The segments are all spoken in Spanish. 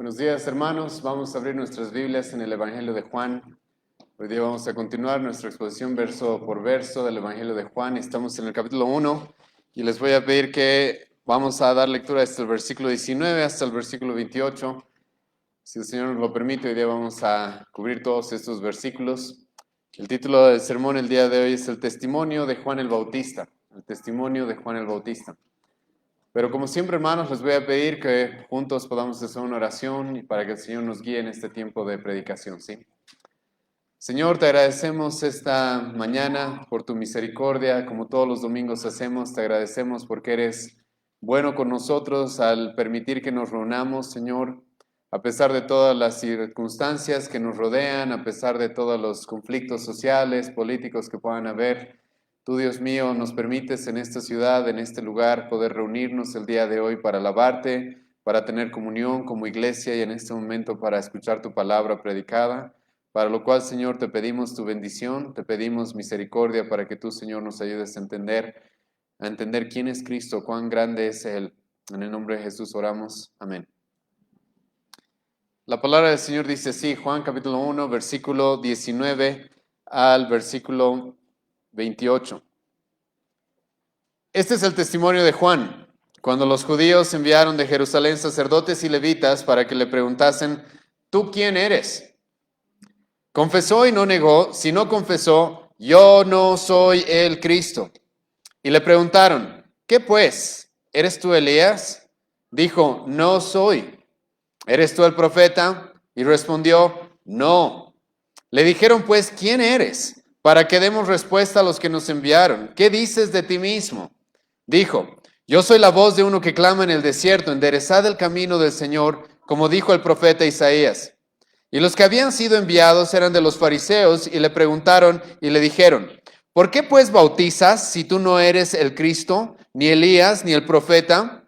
Buenos días, hermanos. Vamos a abrir nuestras Biblias en el Evangelio de Juan. Hoy día vamos a continuar nuestra exposición verso por verso del Evangelio de Juan. Estamos en el capítulo 1 y les voy a pedir que vamos a dar lectura desde el versículo 19 hasta el versículo 28. Si el Señor nos lo permite, hoy día vamos a cubrir todos estos versículos. El título del sermón el día de hoy es el testimonio de Juan el Bautista. El testimonio de Juan el Bautista. Pero como siempre, hermanos, les voy a pedir que juntos podamos hacer una oración y para que el Señor nos guíe en este tiempo de predicación, ¿sí? Señor, te agradecemos esta mañana por tu misericordia, como todos los domingos hacemos. Te agradecemos porque eres bueno con nosotros al permitir que nos reunamos, Señor, a pesar de todas las circunstancias que nos rodean, a pesar de todos los conflictos sociales, políticos que puedan haber. Tú, Dios mío, nos permites en esta ciudad, en este lugar, poder reunirnos el día de hoy para alabarte, para tener comunión como iglesia y en este momento para escuchar tu palabra predicada, para lo cual, Señor, te pedimos tu bendición, te pedimos misericordia para que tú, Señor, nos ayudes a entender quién es Cristo, cuán grande es Él. En el nombre de Jesús oramos. Amén. La palabra del Señor dice así, Juan capítulo 1, versículo 19 al versículo 28. Este es el testimonio de Juan, cuando los judíos enviaron de Jerusalén sacerdotes y levitas para que le preguntasen, ¿tú quién eres? Confesó y no negó, sino confesó, yo no soy el Cristo. Y le preguntaron, ¿qué pues? ¿Eres tú Elías? Dijo, no soy. ¿Eres tú el profeta? Y respondió, no. Le dijeron pues, ¿quién eres? Para que demos respuesta a los que nos enviaron. ¿Qué dices de ti mismo? Dijo, yo soy la voz de uno que clama en el desierto, enderezad el camino del Señor, como dijo el profeta Isaías. Y los que habían sido enviados eran de los fariseos y le preguntaron y le dijeron, ¿por qué pues bautizas si tú no eres el Cristo, ni Elías, ni el profeta?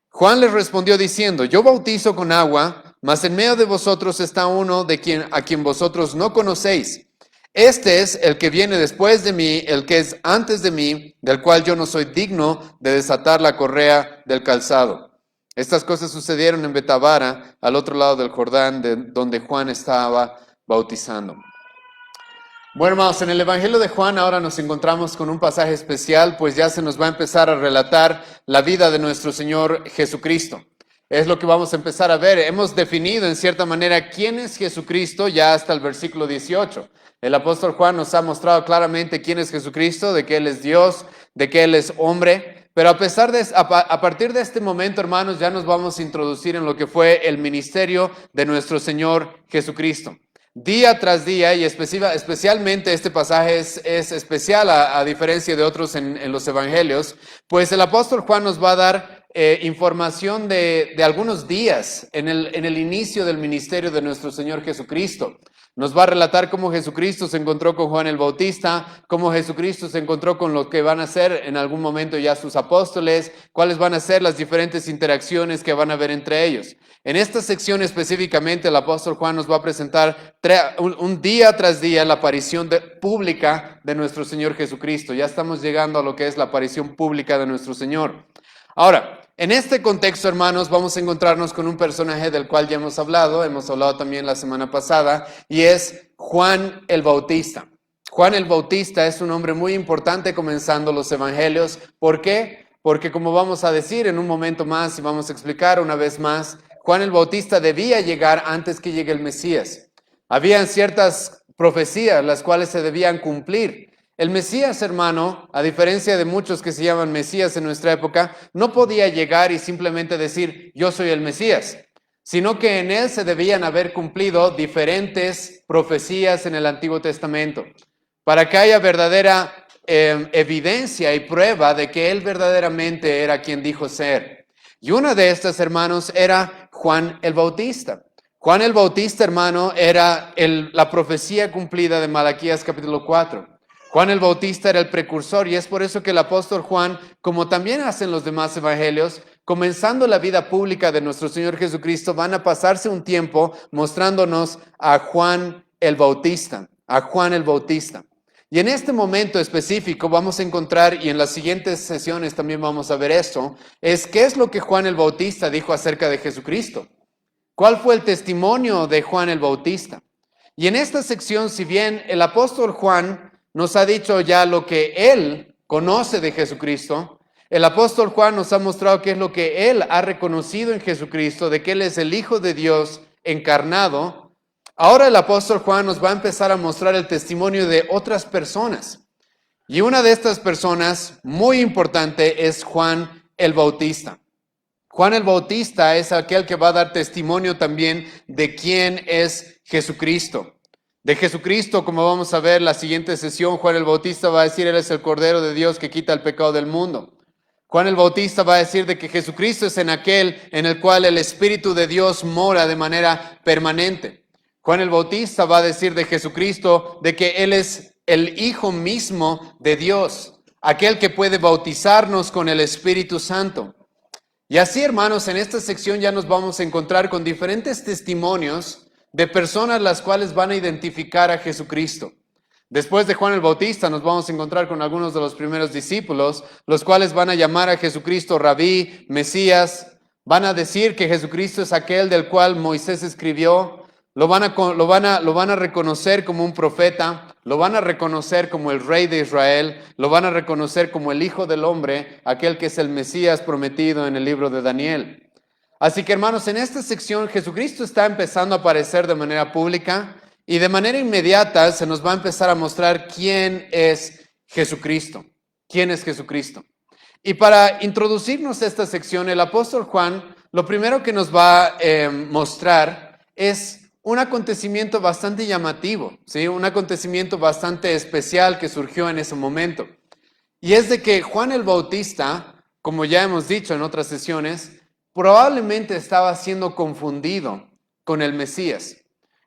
Juan les respondió diciendo, yo bautizo con agua, mas en medio de vosotros está uno a quien vosotros no conocéis. Este es el que viene después de mí, el que es antes de mí, del cual yo no soy digno de desatar la correa del calzado. Estas cosas sucedieron en Betábara, al otro lado del Jordán, donde Juan estaba bautizando. Bueno, hermanos, en el Evangelio de Juan ahora nos encontramos con un pasaje especial, pues ya se nos va a empezar a relatar la vida de nuestro Señor Jesucristo. Es lo que vamos a empezar a ver. Hemos definido en cierta manera quién es Jesucristo ya hasta el versículo 18. El apóstol Juan nos ha mostrado claramente quién es Jesucristo, de que Él es Dios, de que Él es hombre. Pero a partir de este momento, hermanos, ya nos vamos a introducir en lo que fue el ministerio de nuestro Señor Jesucristo. Día tras día, y especialmente este pasaje es especial a diferencia de otros en los evangelios, pues el apóstol Juan nos va a dar información de algunos días en el inicio del ministerio de nuestro Señor Jesucristo. Nos va a relatar cómo Jesucristo se encontró con Juan el Bautista, cómo Jesucristo se encontró con lo que van a ser en algún momento ya sus apóstoles, cuáles van a ser las diferentes interacciones que van a haber entre ellos. En esta sección específicamente el apóstol Juan nos va a presentar un día tras día la aparición pública de nuestro Señor Jesucristo. Ya estamos llegando a lo que es la aparición pública de nuestro Señor. Ahora, en este contexto, hermanos, vamos a encontrarnos con un personaje del cual ya hemos hablado también la semana pasada, y es Juan el Bautista. Juan el Bautista es un hombre muy importante comenzando los evangelios. ¿Por qué? Porque como vamos a decir en un momento más y vamos a explicar una vez más, Juan el Bautista debía llegar antes que llegue el Mesías. Habían ciertas profecías las cuales se debían cumplir. El Mesías, hermano, a diferencia de muchos que se llaman Mesías en nuestra época, no podía llegar y simplemente decir, yo soy el Mesías, sino que en él se debían haber cumplido diferentes profecías en el Antiguo Testamento, para que haya verdadera evidencia y prueba de que él verdaderamente era quien dijo ser. Y una de estas, hermanos, era Juan el Bautista. Juan el Bautista, hermano, era la profecía cumplida de Malaquías capítulo 4. Juan el Bautista era el precursor y es por eso que el apóstol Juan, como también hacen los demás evangelios, comenzando la vida pública de nuestro Señor Jesucristo, van a pasarse un tiempo mostrándonos a Juan el Bautista, Y en este momento específico vamos a encontrar, y en las siguientes sesiones también vamos a ver esto, es qué es lo que Juan el Bautista dijo acerca de Jesucristo. ¿Cuál fue el testimonio de Juan el Bautista? Y en esta sección, si bien el apóstol Juan nos ha dicho ya lo que él conoce de Jesucristo, el apóstol Juan nos ha mostrado qué es lo que él ha reconocido en Jesucristo, de que él es el Hijo de Dios encarnado. Ahora el apóstol Juan nos va a empezar a mostrar el testimonio de otras personas. Y una de estas personas, muy importante, es Juan el Bautista. Juan el Bautista es aquel que va a dar testimonio también de quién es Jesucristo. De Jesucristo, como vamos a ver la siguiente sesión, Juan el Bautista va a decir, Él es el Cordero de Dios que quita el pecado del mundo. Juan el Bautista va a decir de que Jesucristo es en aquel en el cual el Espíritu de Dios mora de manera permanente. Juan el Bautista va a decir de Jesucristo de que Él es el Hijo mismo de Dios, aquel que puede bautizarnos con el Espíritu Santo. Y así, hermanos, en esta sección ya nos vamos a encontrar con diferentes testimonios de personas las cuales van a identificar a Jesucristo. Después de Juan el Bautista nos vamos a encontrar con algunos de los primeros discípulos, los cuales van a llamar a Jesucristo Rabí, Mesías, van a decir que Jesucristo es aquel del cual Moisés escribió, lo van a reconocer como un profeta, lo van a reconocer como el Rey de Israel, lo van a reconocer como el Hijo del Hombre, aquel que es el Mesías prometido en el libro de Daniel. Así que, hermanos, en esta sección Jesucristo está empezando a aparecer de manera pública y de manera inmediata se nos va a empezar a mostrar quién es Jesucristo. ¿Quién es Jesucristo? Y para introducirnos a esta sección, el apóstol Juan, lo primero que nos va a mostrar es un acontecimiento bastante llamativo, ¿sí? Un acontecimiento bastante especial que surgió en ese momento. Y es de que Juan el Bautista, como ya hemos dicho en otras sesiones, probablemente estaba siendo confundido con el Mesías.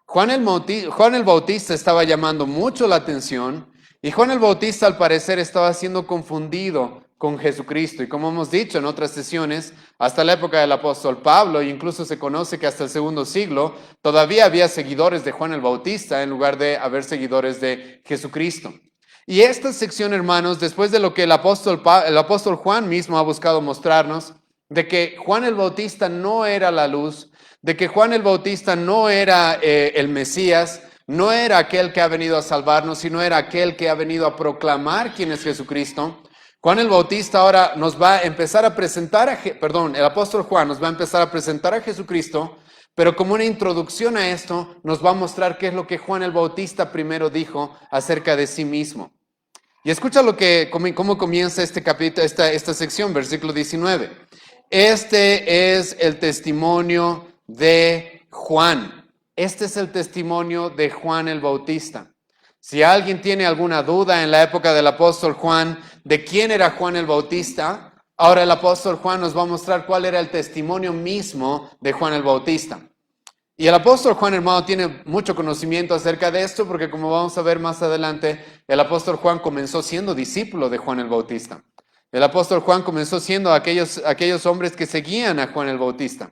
Juan el Bautista estaba llamando mucho la atención y Juan el Bautista al parecer estaba siendo confundido con Jesucristo. Y como hemos dicho en otras sesiones, hasta la época del apóstol Pablo, e incluso se conoce que hasta el segundo siglo, todavía había seguidores de Juan el Bautista en lugar de haber seguidores de Jesucristo. Y esta sección, hermanos, después de lo que el apóstol Juan mismo ha buscado mostrarnos, de que Juan el Bautista no era la luz, de que Juan el Bautista no era el Mesías, no era aquel que ha venido a salvarnos, sino era aquel que ha venido a proclamar quién es Jesucristo. Juan el Bautista ahora nos va a empezar a presentar, el apóstol Juan nos va a empezar a presentar a Jesucristo, pero como una introducción a esto, nos va a mostrar qué es lo que Juan el Bautista primero dijo acerca de sí mismo. Y escucha cómo comienza este capítulo, esta sección, versículo 19. Este es el testimonio de Juan. Este es el testimonio de Juan el Bautista. Si alguien tiene alguna duda en la época del apóstol Juan de quién era Juan el Bautista, ahora el apóstol Juan nos va a mostrar cuál era el testimonio mismo de Juan el Bautista. Y el apóstol Juan, hermano, tiene mucho conocimiento acerca de esto porque, como vamos a ver más adelante, el apóstol Juan comenzó siendo discípulo de Juan el Bautista. El apóstol Juan comenzó siendo aquellos hombres que seguían a Juan el Bautista.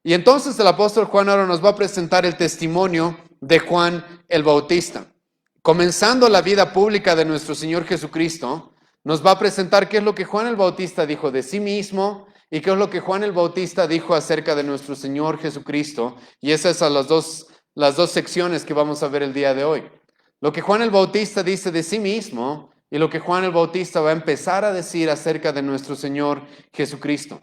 Y entonces el apóstol Juan ahora nos va a presentar el testimonio de Juan el Bautista. Comenzando la vida pública de nuestro Señor Jesucristo, nos va a presentar qué es lo que Juan el Bautista dijo de sí mismo y qué es lo que Juan el Bautista dijo acerca de nuestro Señor Jesucristo. Y esas son las dos secciones que vamos a ver el día de hoy. Lo que Juan el Bautista dice de sí mismo y lo que Juan el Bautista va a empezar a decir acerca de nuestro Señor Jesucristo.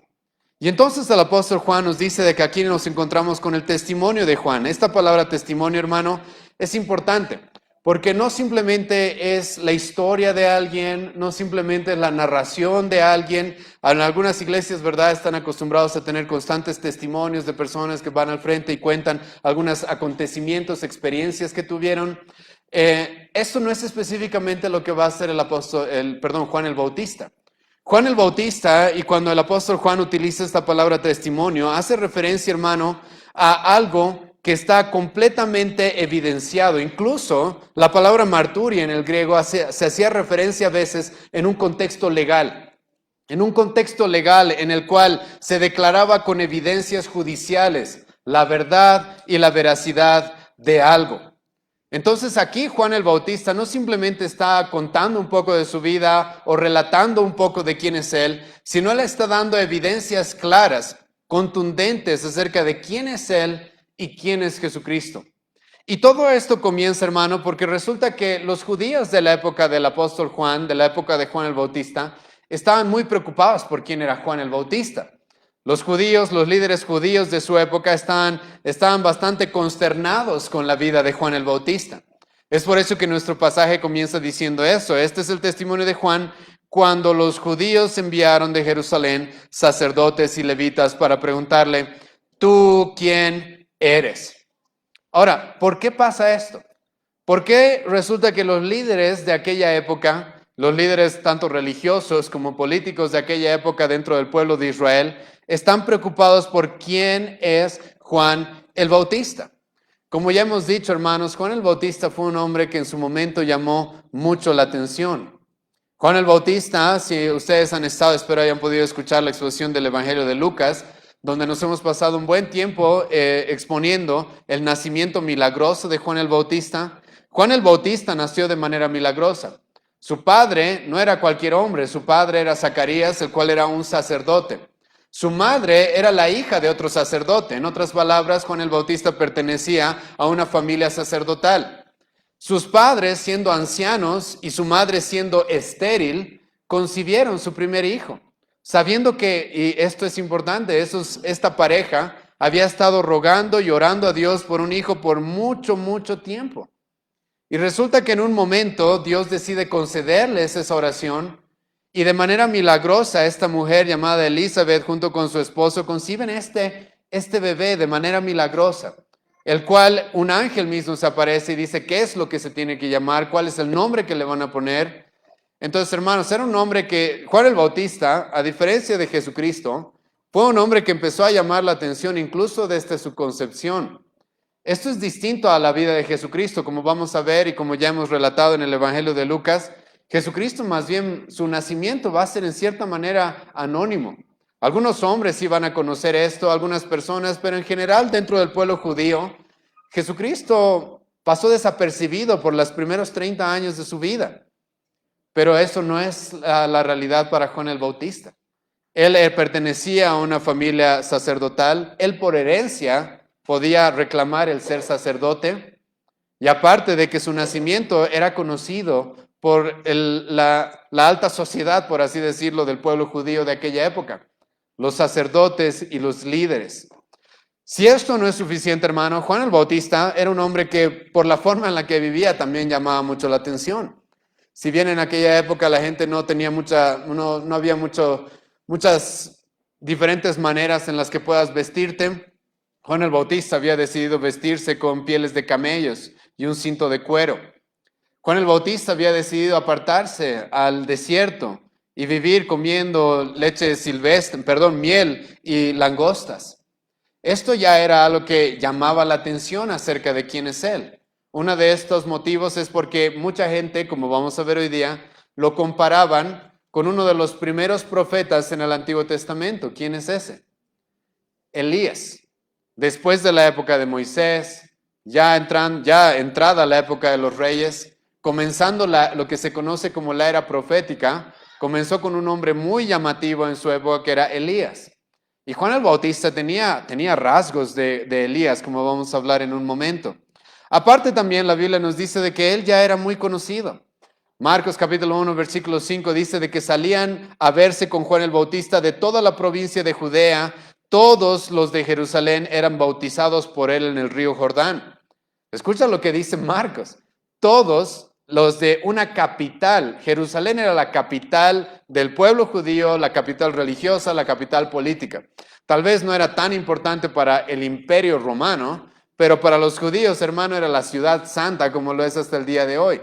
Y entonces el apóstol Juan nos dice de que aquí nos encontramos con el testimonio de Juan. Esta palabra testimonio, hermano, es importante. Porque no simplemente es la historia de alguien, no simplemente es la narración de alguien. En algunas iglesias, ¿verdad?, están acostumbrados a tener constantes testimonios de personas que van al frente y cuentan algunos acontecimientos, experiencias que tuvieron. Esto no es específicamente lo que va a hacer Juan el Bautista. Juan el Bautista, y cuando el apóstol Juan utiliza esta palabra testimonio, hace referencia, hermano, a algo que está completamente evidenciado. Incluso la palabra marturia en el griego se hacía referencia a veces en un contexto legal. En un contexto legal en el cual se declaraba con evidencias judiciales la verdad y la veracidad de algo. Entonces aquí Juan el Bautista no simplemente está contando un poco de su vida o relatando un poco de quién es él, sino él está dando evidencias claras contundentes acerca de quién es Él y quién es Jesucristo. Y todo esto comienza, hermano, porque resulta que los judíos de la época del apóstol Juan, de la época de Juan el Bautista, estaban muy preocupados por quién era Juan el Bautista. Los judíos, los líderes judíos de su época estaban bastante consternados con la vida de Juan el Bautista. Es por eso que nuestro pasaje comienza diciendo eso. Este es el testimonio de Juan cuando los judíos enviaron de Jerusalén sacerdotes y levitas para preguntarle, ¿tú quién eres? Ahora, ¿por qué pasa esto? ¿Por qué resulta que los líderes de aquella época, los líderes tanto religiosos como políticos de aquella época dentro del pueblo de Israel, están preocupados por quién es Juan el Bautista? Como ya hemos dicho, hermanos, Juan el Bautista fue un hombre que en su momento llamó mucho la atención. Juan el Bautista, si ustedes han estado, espero hayan podido escuchar la exposición del Evangelio de Lucas, donde nos hemos pasado un buen tiempo exponiendo el nacimiento milagroso de Juan el Bautista. Juan el Bautista nació de manera milagrosa. Su padre no era cualquier hombre, su padre era Zacarías, el cual era un sacerdote. Su madre era la hija de otro sacerdote. En otras palabras, Juan el Bautista pertenecía a una familia sacerdotal. Sus padres, siendo ancianos y su madre siendo estéril, concibieron su primer hijo, sabiendo que, y esto es importante, esta pareja había estado rogando y orando a Dios por un hijo por mucho, mucho tiempo. Y resulta que en un momento Dios decide concederles esa oración. Y de manera milagrosa, esta mujer llamada Elizabeth, junto con su esposo, conciben este bebé de manera milagrosa, el cual un ángel mismo se aparece y dice qué es lo que se tiene que llamar, cuál es el nombre que le van a poner. Entonces, hermanos, era un nombre que Juan el Bautista, a diferencia de Jesucristo, fue un hombre que empezó a llamar la atención incluso desde su concepción. Esto es distinto a la vida de Jesucristo, como vamos a ver y como ya hemos relatado en el Evangelio de Lucas. Jesucristo, más bien, su nacimiento va a ser en cierta manera anónimo. Algunos hombres sí van a conocer esto, algunas personas, pero en general dentro del pueblo judío, Jesucristo pasó desapercibido por los primeros 30 años de su vida. Pero eso no es la realidad para Juan el Bautista. Él pertenecía a una familia sacerdotal, él por herencia podía reclamar el ser sacerdote, y aparte de que su nacimiento era conocido por la alta sociedad, por así decirlo, del pueblo judío de aquella época, los sacerdotes y los líderes. Si esto no es suficiente, hermano, Juan el Bautista era un hombre que por la forma en la que vivía también llamaba mucho la atención. Si bien en aquella época la gente no tenía no había muchas diferentes maneras en las que puedas vestirte, Juan el Bautista había decidido vestirse con pieles de camellos y un cinto de cuero. Juan el Bautista había decidido apartarse al desierto y vivir comiendo leche silvestre, miel y langostas. Esto ya era algo que llamaba la atención acerca de quién es él. Uno de estos motivos es porque mucha gente, como vamos a ver hoy día, lo comparaban con uno de los primeros profetas en el Antiguo Testamento. ¿Quién es ese? Elías. Después de la época de Moisés, ya entrada la época de los reyes, comenzando lo que se conoce como la era profética, comenzó con un hombre muy llamativo en su época que era Elías. Y Juan el Bautista tenía rasgos de Elías, como vamos a hablar en un momento. Aparte también la Biblia nos dice de que él ya era muy conocido. Marcos capítulo 1, versículo 5 dice de que salían a verse con Juan el Bautista de toda la provincia de Judea. Todos los de Jerusalén eran bautizados por él en el río Jordán. Escucha lo que dice Marcos. Todos los de una capital. Jerusalén era la capital del pueblo judío, la capital religiosa, la capital política. Tal vez no era tan importante para el imperio romano, pero para los judíos, hermano, era la ciudad santa como lo es hasta el día de hoy.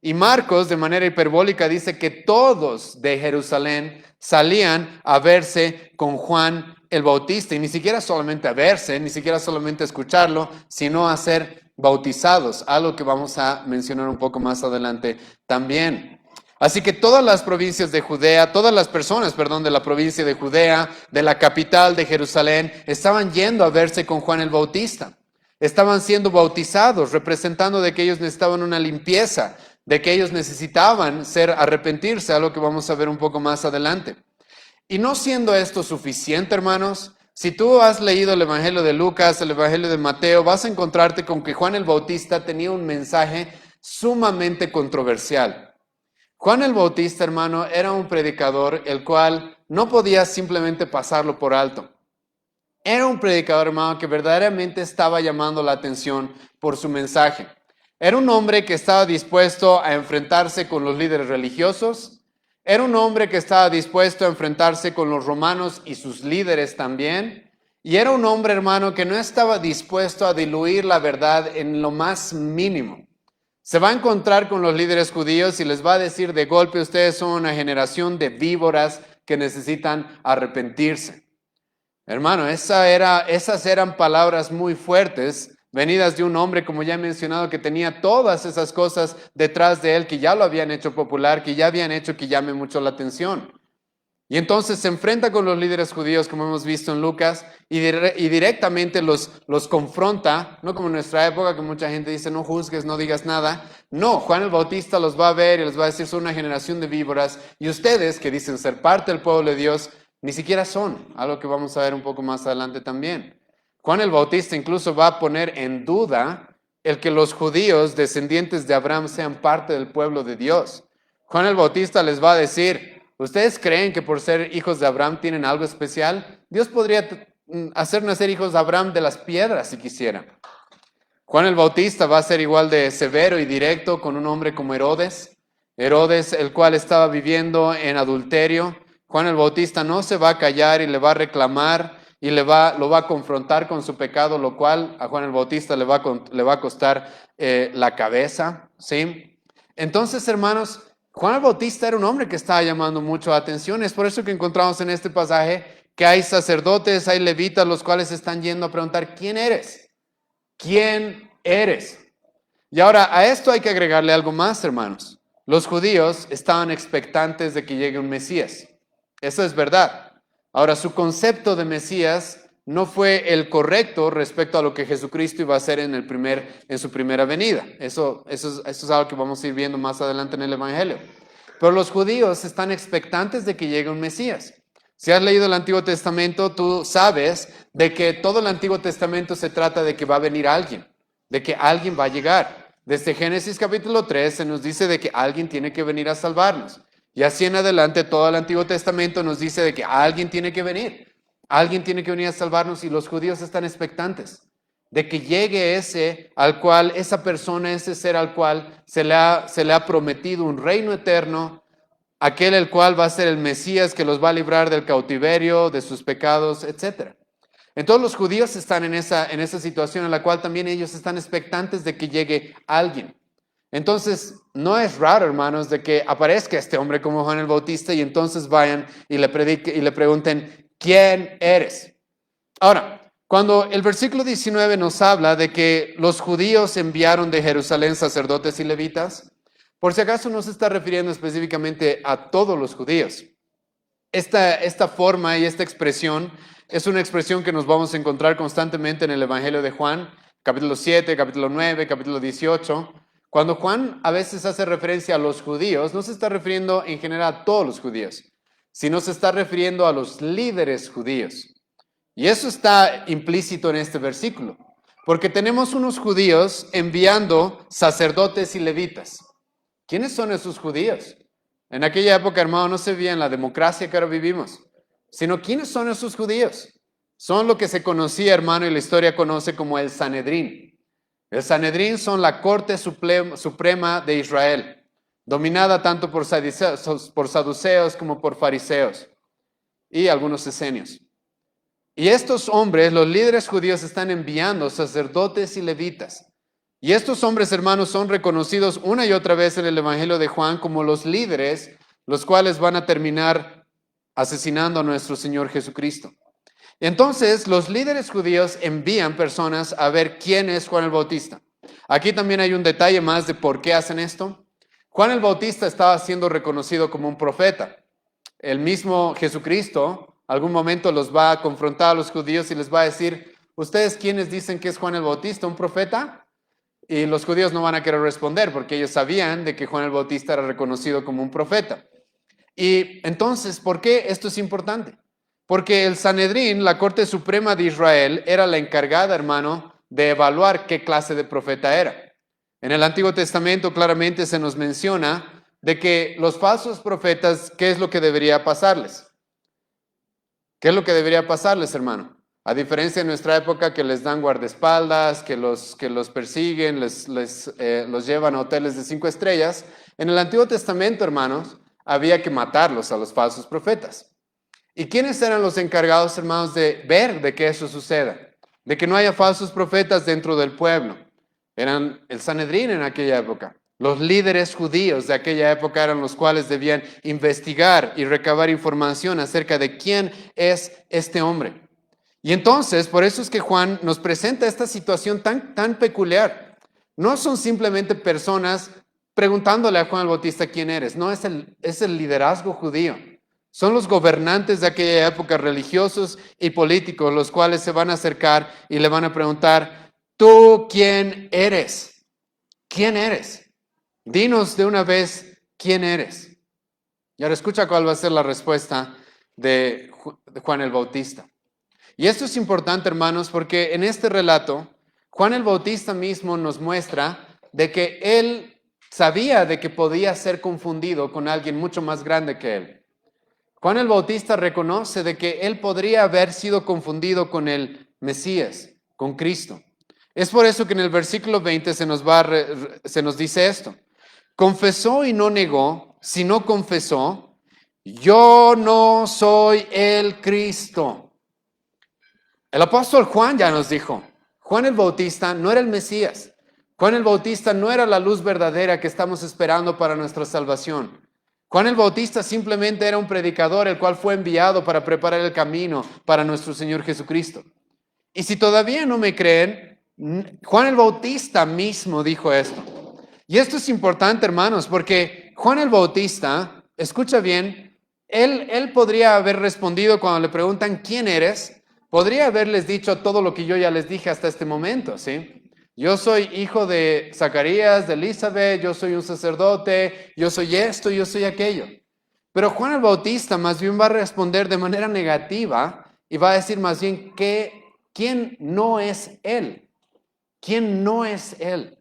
Y Marcos, de manera hiperbólica, dice que todos de Jerusalén salían a verse con Juan el Bautista. Y ni siquiera solamente a verse, ni siquiera solamente a escucharlo, sino a ser bautizados, algo que vamos a mencionar un poco más adelante también. Así que todas las provincias de Judea, todas las personas, de la provincia de Judea, de la capital de Jerusalén, estaban yendo a verse con Juan el Bautista. Estaban siendo bautizados, representando de que ellos necesitaban una limpieza, de que ellos necesitaban arrepentirse, algo que vamos a ver un poco más adelante. Y no siendo esto suficiente, hermanos, Si tú has leído el Evangelio de Lucas, el Evangelio de Mateo, vas a encontrarte con que Juan el Bautista tenía un mensaje sumamente controversial. Juan el Bautista, hermano, era un predicador el cual no podía simplemente pasarlo por alto. Era un predicador, hermano, que verdaderamente estaba llamando la atención por su mensaje. Era un hombre que estaba dispuesto a enfrentarse con los líderes religiosos. Era un hombre que estaba dispuesto a enfrentarse con los romanos y sus líderes también. Y era un hombre, hermano, que no estaba dispuesto a diluir la verdad en lo más mínimo. Se va a encontrar con los líderes judíos y les va a decir de golpe, ustedes son una generación de víboras que necesitan arrepentirse. Hermano, esas eran palabras muy fuertes, venidas de un hombre, como ya he mencionado, que tenía todas esas cosas detrás de él, que ya lo habían hecho popular, que ya habían hecho que llame mucho la atención. Y entonces se enfrenta con los líderes judíos, como hemos visto en Lucas, y directamente los confronta, no como en nuestra época, que mucha gente dice, no juzgues, no digas nada. No, Juan el Bautista los va a ver y les va a decir, son una generación de víboras, y ustedes, que dicen ser parte del pueblo de Dios, ni siquiera son, algo que vamos a ver un poco más adelante también. Juan el Bautista incluso va a poner en duda el que los judíos, descendientes de Abraham, sean parte del pueblo de Dios. Juan el Bautista les va a decir, ¿ustedes creen que por ser hijos de Abraham tienen algo especial? Dios podría hacer nacer hijos de Abraham de las piedras si quisiera. Juan el Bautista va a ser igual de severo y directo con un hombre como Herodes. Herodes, el cual estaba viviendo en adulterio. Juan el Bautista no se va a callar y le va a reclamar y lo va a confrontar con su pecado, lo cual a Juan el Bautista le va a costar la cabeza, ¿sí? Entonces, hermanos, Juan el Bautista era un hombre que estaba llamando mucho la atención. Es por eso que encontramos en este pasaje que hay sacerdotes, hay levitas, los cuales están yendo a preguntar, ¿quién eres? ¿Quién eres? Y ahora a esto hay que agregarle algo más, hermanos. Los judíos estaban expectantes de que llegue un Mesías. Eso es verdad. Ahora, su concepto de Mesías no fue el correcto respecto a lo que Jesucristo iba a hacer en su primera venida. Eso es algo que vamos a ir viendo más adelante en el Evangelio. Pero los judíos están expectantes de que llegue un Mesías. Si has leído el Antiguo Testamento, tú sabes de que todo el Antiguo Testamento se trata de que va a venir alguien, de que alguien va a llegar. Desde Génesis capítulo 3 se nos dice de que alguien tiene que venir a salvarnos. Y así en adelante todo el Antiguo Testamento nos dice de que alguien tiene que venir. Alguien tiene que venir a salvarnos y los judíos están expectantes de que llegue esa persona, ese ser al cual se le ha prometido un reino eterno, aquel el cual va a ser el Mesías que los va a librar del cautiverio, de sus pecados, etc. Entonces los judíos están en esa situación en la cual también ellos están expectantes de que llegue alguien. Entonces, no es raro, hermanos, de que aparezca este hombre como Juan el Bautista y entonces vayan y le pregunten, ¿quién eres? Ahora, cuando el versículo 19 nos habla de que los judíos enviaron de Jerusalén sacerdotes y levitas, por si acaso no se está refiriendo específicamente a todos los judíos. Esta forma y esta expresión es una expresión que nos vamos a encontrar constantemente en el Evangelio de Juan, capítulo 7, capítulo 9, capítulo 18. Cuando Juan a veces hace referencia a los judíos, no se está refiriendo en general a todos los judíos, sino se está refiriendo a los líderes judíos. Y eso está implícito en este versículo, porque tenemos unos judíos enviando sacerdotes y levitas. ¿Quiénes son esos judíos? En aquella época, hermano, no se veía en la democracia que ahora vivimos, sino ¿quiénes son esos judíos? Son lo que se conocía, hermano, y la historia conoce como el Sanedrín. El Sanedrín son la corte suprema de Israel, dominada tanto por saduceos como por fariseos y algunos esenios. Y estos hombres, los líderes judíos, están enviando sacerdotes y levitas. Y estos hombres, hermanos, son reconocidos una y otra vez en el Evangelio de Juan como los líderes, los cuales van a terminar asesinando a nuestro Señor Jesucristo. Entonces, los líderes judíos envían personas a ver quién es Juan el Bautista. Aquí también hay un detalle más de por qué hacen esto. Juan el Bautista estaba siendo reconocido como un profeta. El mismo Jesucristo, algún momento los va a confrontar a los judíos y les va a decir, ¿ustedes quiénes dicen que es Juan el Bautista, un profeta? Y los judíos no van a querer responder porque ellos sabían de que Juan el Bautista era reconocido como un profeta. Y entonces, ¿por qué esto es importante? Porque el Sanedrín, la Corte Suprema de Israel, era la encargada, hermano, de evaluar qué clase de profeta era. En el Antiguo Testamento claramente se nos menciona de que los falsos profetas, ¿qué es lo que debería pasarles? ¿Qué es lo que debería pasarles, hermano? A diferencia de nuestra época que les dan guardaespaldas, que los persiguen, los llevan a hoteles de 5 estrellas, en el Antiguo Testamento, hermanos, había que matarlos a los falsos profetas. ¿Y quiénes eran los encargados, hermanos, de ver de que eso suceda? De que no haya falsos profetas dentro del pueblo. Eran el Sanedrín en aquella época. Los líderes judíos de aquella época eran los cuales debían investigar y recabar información acerca de quién es este hombre. Y entonces, por eso es que Juan nos presenta esta situación tan peculiar. No son simplemente personas preguntándole a Juan el Bautista quién eres. No, es el liderazgo judío. Son los gobernantes de aquella época, religiosos y políticos, los cuales se van a acercar y le van a preguntar, ¿tú quién eres? ¿Quién eres? Dinos de una vez quién eres. Y ahora escucha cuál va a ser la respuesta de Juan el Bautista. Y esto es importante, hermanos, porque en este relato, Juan el Bautista mismo nos muestra de que él sabía de que podía ser confundido con alguien mucho más grande que él. Juan el Bautista reconoce de que él podría haber sido confundido con el Mesías, con Cristo. Es por eso que en el versículo 20 se nos dice esto. Confesó y no negó, sino confesó, yo no soy el Cristo. El apóstol Juan ya nos dijo, Juan el Bautista no era el Mesías. Juan el Bautista no era la luz verdadera que estamos esperando para nuestra salvación. Juan el Bautista simplemente era un predicador el cual fue enviado para preparar el camino para nuestro Señor Jesucristo. Y si todavía no me creen, Juan el Bautista mismo dijo esto. Y esto es importante, hermanos, porque Juan el Bautista, escucha bien, él podría haber respondido cuando le preguntan ¿quién eres? Podría haberles dicho todo lo que yo ya les dije hasta este momento, ¿sí? Yo soy hijo de Zacarías, de Elizabeth, yo soy un sacerdote, yo soy esto, yo soy aquello. Pero Juan el Bautista más bien va a responder de manera negativa y va a decir más bien quién no es él. ¿Quién no es él?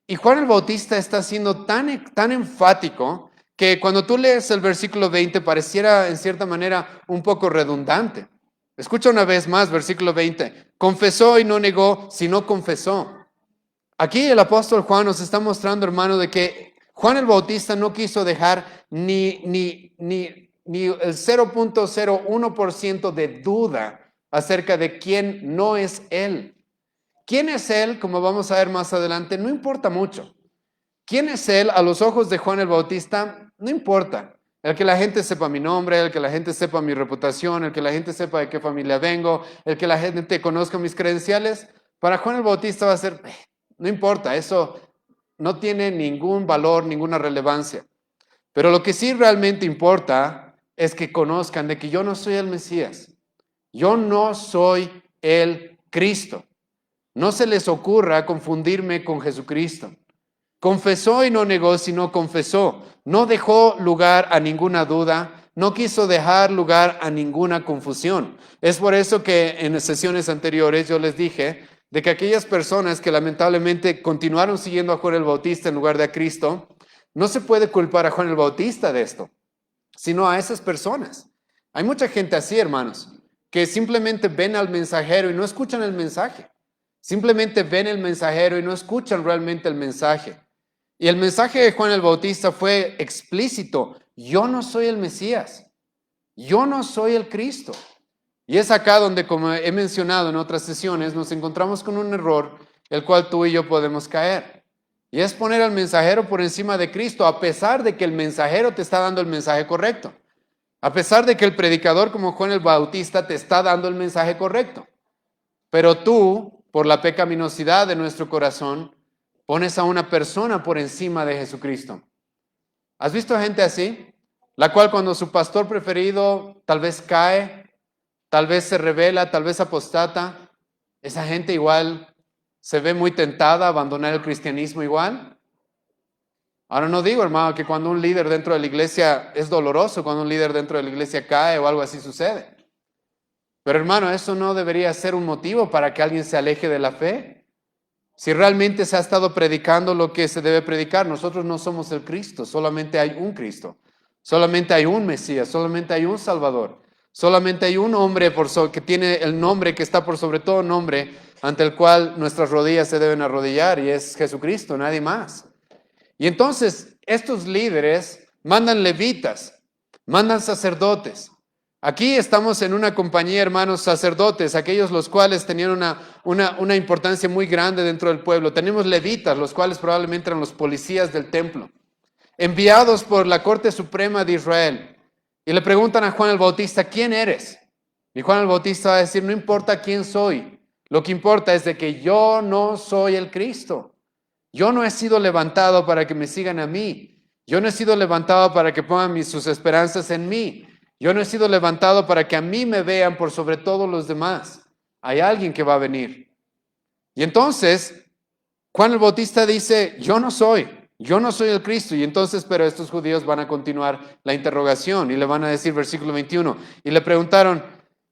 Y Juan el Bautista está siendo tan enfático que cuando tú lees el versículo 20 pareciera en cierta manera un poco redundante. Escucha una vez más, versículo 20. Confesó y no negó, sino confesó. Aquí el apóstol Juan nos está mostrando, hermano, de que Juan el Bautista no quiso dejar ni el 0.01% de duda acerca de quién no es él. ¿Quién es él? Como vamos a ver más adelante, no importa mucho. ¿Quién es él a los ojos de Juan el Bautista? No importa. El que la gente sepa mi nombre, el que la gente sepa mi reputación, el que la gente sepa de qué familia vengo, el que la gente conozca mis credenciales, para Juan el Bautista va a ser, no importa, eso no tiene ningún valor, ninguna relevancia. Pero lo que sí realmente importa es que conozcan de que yo no soy el Mesías. Yo no soy el Cristo. No se les ocurra confundirme con Jesucristo. Confesó y no negó, sino confesó. No dejó lugar a ninguna duda, no quiso dejar lugar a ninguna confusión. Es por eso que en sesiones anteriores yo les dije de que aquellas personas que lamentablemente continuaron siguiendo a Juan el Bautista en lugar de a Cristo, no se puede culpar a Juan el Bautista de esto, sino a esas personas. Hay mucha gente así, hermanos, que simplemente ven al mensajero y no escuchan el mensaje. Simplemente ven el mensajero y no escuchan realmente el mensaje. Y el mensaje de Juan el Bautista fue explícito. Yo no soy el Mesías. Yo no soy el Cristo. Y es acá donde, como he mencionado en otras sesiones, nos encontramos con un error el cual tú y yo podemos caer. Y es poner al mensajero por encima de Cristo, a pesar de que el mensajero te está dando el mensaje correcto. A pesar de que el predicador como Juan el Bautista te está dando el mensaje correcto. Pero tú, por la pecaminosidad de nuestro corazón, pones a una persona por encima de Jesucristo. ¿Has visto gente así? La cual cuando su pastor preferido tal vez cae, tal vez se rebela, tal vez apostata, esa gente igual se ve muy tentada a abandonar el cristianismo igual. Ahora no digo, hermano, que cuando un líder dentro de la iglesia es doloroso, cuando un líder dentro de la iglesia cae o algo así sucede. Pero hermano, eso no debería ser un motivo para que alguien se aleje de la fe. Si realmente se ha estado predicando lo que se debe predicar, nosotros no somos el Cristo, solamente hay un Cristo, solamente hay un Mesías, solamente hay un Salvador, solamente hay un hombre que tiene el nombre que está por sobre todo nombre, ante el cual nuestras rodillas se deben arrodillar, y es Jesucristo, nadie más. Y entonces estos líderes mandan levitas, mandan sacerdotes. Aquí estamos en una compañía, hermanos, sacerdotes, aquellos los cuales tenían una importancia muy grande dentro del pueblo. Tenemos levitas, los cuales probablemente eran los policías del templo, enviados por la Corte Suprema de Israel. Y le preguntan a Juan el Bautista, ¿quién eres? Y Juan el Bautista va a decir, no importa quién soy, lo que importa es de que yo no soy el Cristo. Yo no he sido levantado para que me sigan a mí. Yo no he sido levantado para que pongan sus esperanzas en mí. Yo no he sido levantado para que a mí me vean por sobre todos los demás. Hay alguien que va a venir. Y entonces, Juan el Bautista dice, yo no soy el Cristo. Y entonces, pero estos judíos van a continuar la interrogación y le van a decir, versículo 21, y le preguntaron,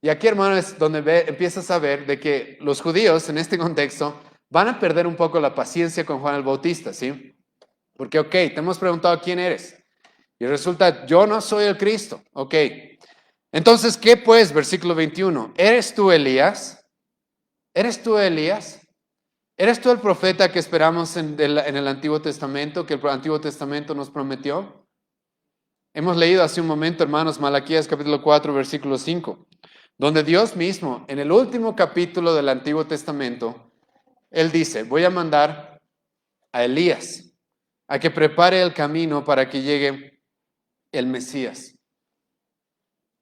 y aquí, hermano, es donde empiezas a ver de que los judíos, en este contexto, van a perder un poco la paciencia con Juan el Bautista, ¿sí? Porque, ok, te hemos preguntado quién eres. Y resulta, yo no soy el Cristo. Ok. Entonces, ¿qué pues? Versículo 21. ¿Eres tú Elías? ¿Eres tú Elías? ¿Eres tú el profeta que esperamos en el Antiguo Testamento, que el Antiguo Testamento nos prometió? Hemos leído hace un momento, hermanos, Malaquías capítulo 4, versículo 5, donde Dios mismo, en el último capítulo del Antiguo Testamento, Él dice, voy a mandar a Elías a que prepare el camino para que llegue el Mesías.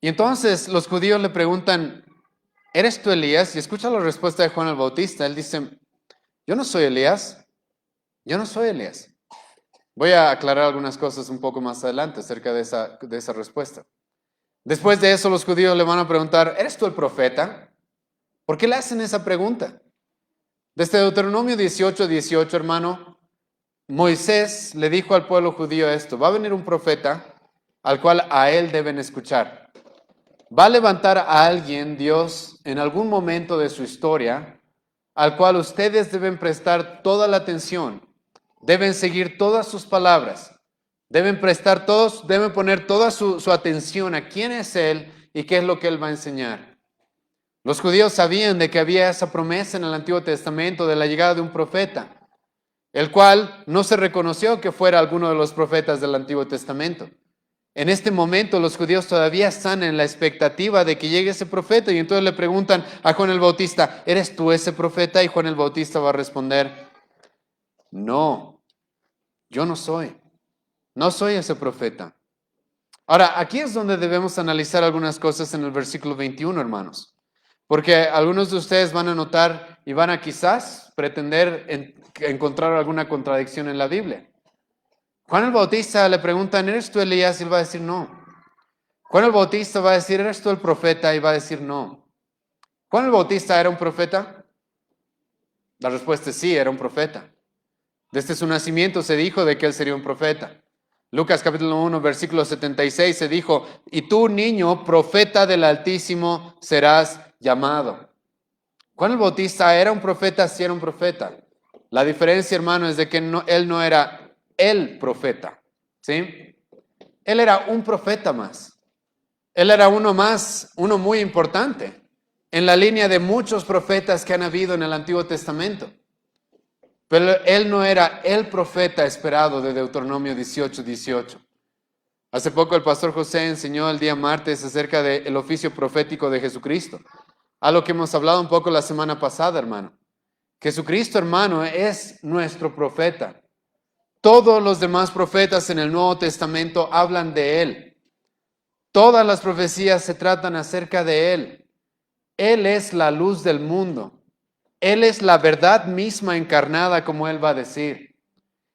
Y entonces los judíos le preguntan, ¿eres tú Elías? Y escucha la respuesta de Juan el Bautista. Él dice, yo no soy Elías. Yo no soy Elías. Voy a aclarar algunas cosas un poco más adelante acerca de esa respuesta. Después de eso los judíos le van a preguntar, ¿eres tú el profeta? ¿Por qué le hacen esa pregunta? Desde Deuteronomio 18, hermano, Moisés le dijo al pueblo judío esto, va a venir un profeta al cual a él deben escuchar. Va a levantar a alguien, Dios, en algún momento de su historia, al cual ustedes deben prestar toda la atención, deben seguir todas sus palabras, deben poner toda su atención a quién es él y qué es lo que él va a enseñar. Los judíos sabían de que había esa promesa en el Antiguo Testamento de la llegada de un profeta, el cual no se reconoció que fuera alguno de los profetas del Antiguo Testamento. En este momento los judíos todavía están en la expectativa de que llegue ese profeta y entonces le preguntan a Juan el Bautista, ¿eres tú ese profeta? Y Juan el Bautista va a responder, no, yo no soy ese profeta. Ahora, aquí es donde debemos analizar algunas cosas en el versículo 21, hermanos, porque algunos de ustedes van a notar y van a quizás pretender encontrar alguna contradicción en la Biblia. Juan el Bautista le preguntan, ¿eres tú Elías? Y él va a decir no. Juan el Bautista va a decir, ¿eres tú el profeta? Y va a decir no. ¿Juan el Bautista era un profeta? La respuesta es sí, era un profeta. Desde su nacimiento se dijo de que él sería un profeta. Lucas capítulo 1, versículo 76 se dijo, y tú, niño, profeta del Altísimo, serás llamado. Juan el Bautista era un profeta, sí era un profeta. La diferencia, hermano, es de que él no era el profeta, ¿sí? Él era un profeta más. Él era uno más, uno muy importante en la línea de muchos profetas que han habido en el Antiguo Testamento. Pero él no era el profeta esperado de Deuteronomio 18. Hace poco el pastor José enseñó el día martes acerca del oficio profético de Jesucristo, a lo que hemos hablado un poco la semana pasada, hermano. Jesucristo, hermano, es nuestro profeta. Todos los demás profetas en el Nuevo Testamento hablan de Él. Todas las profecías se tratan acerca de Él. Él es la luz del mundo. Él es la verdad misma encarnada, como Él va a decir.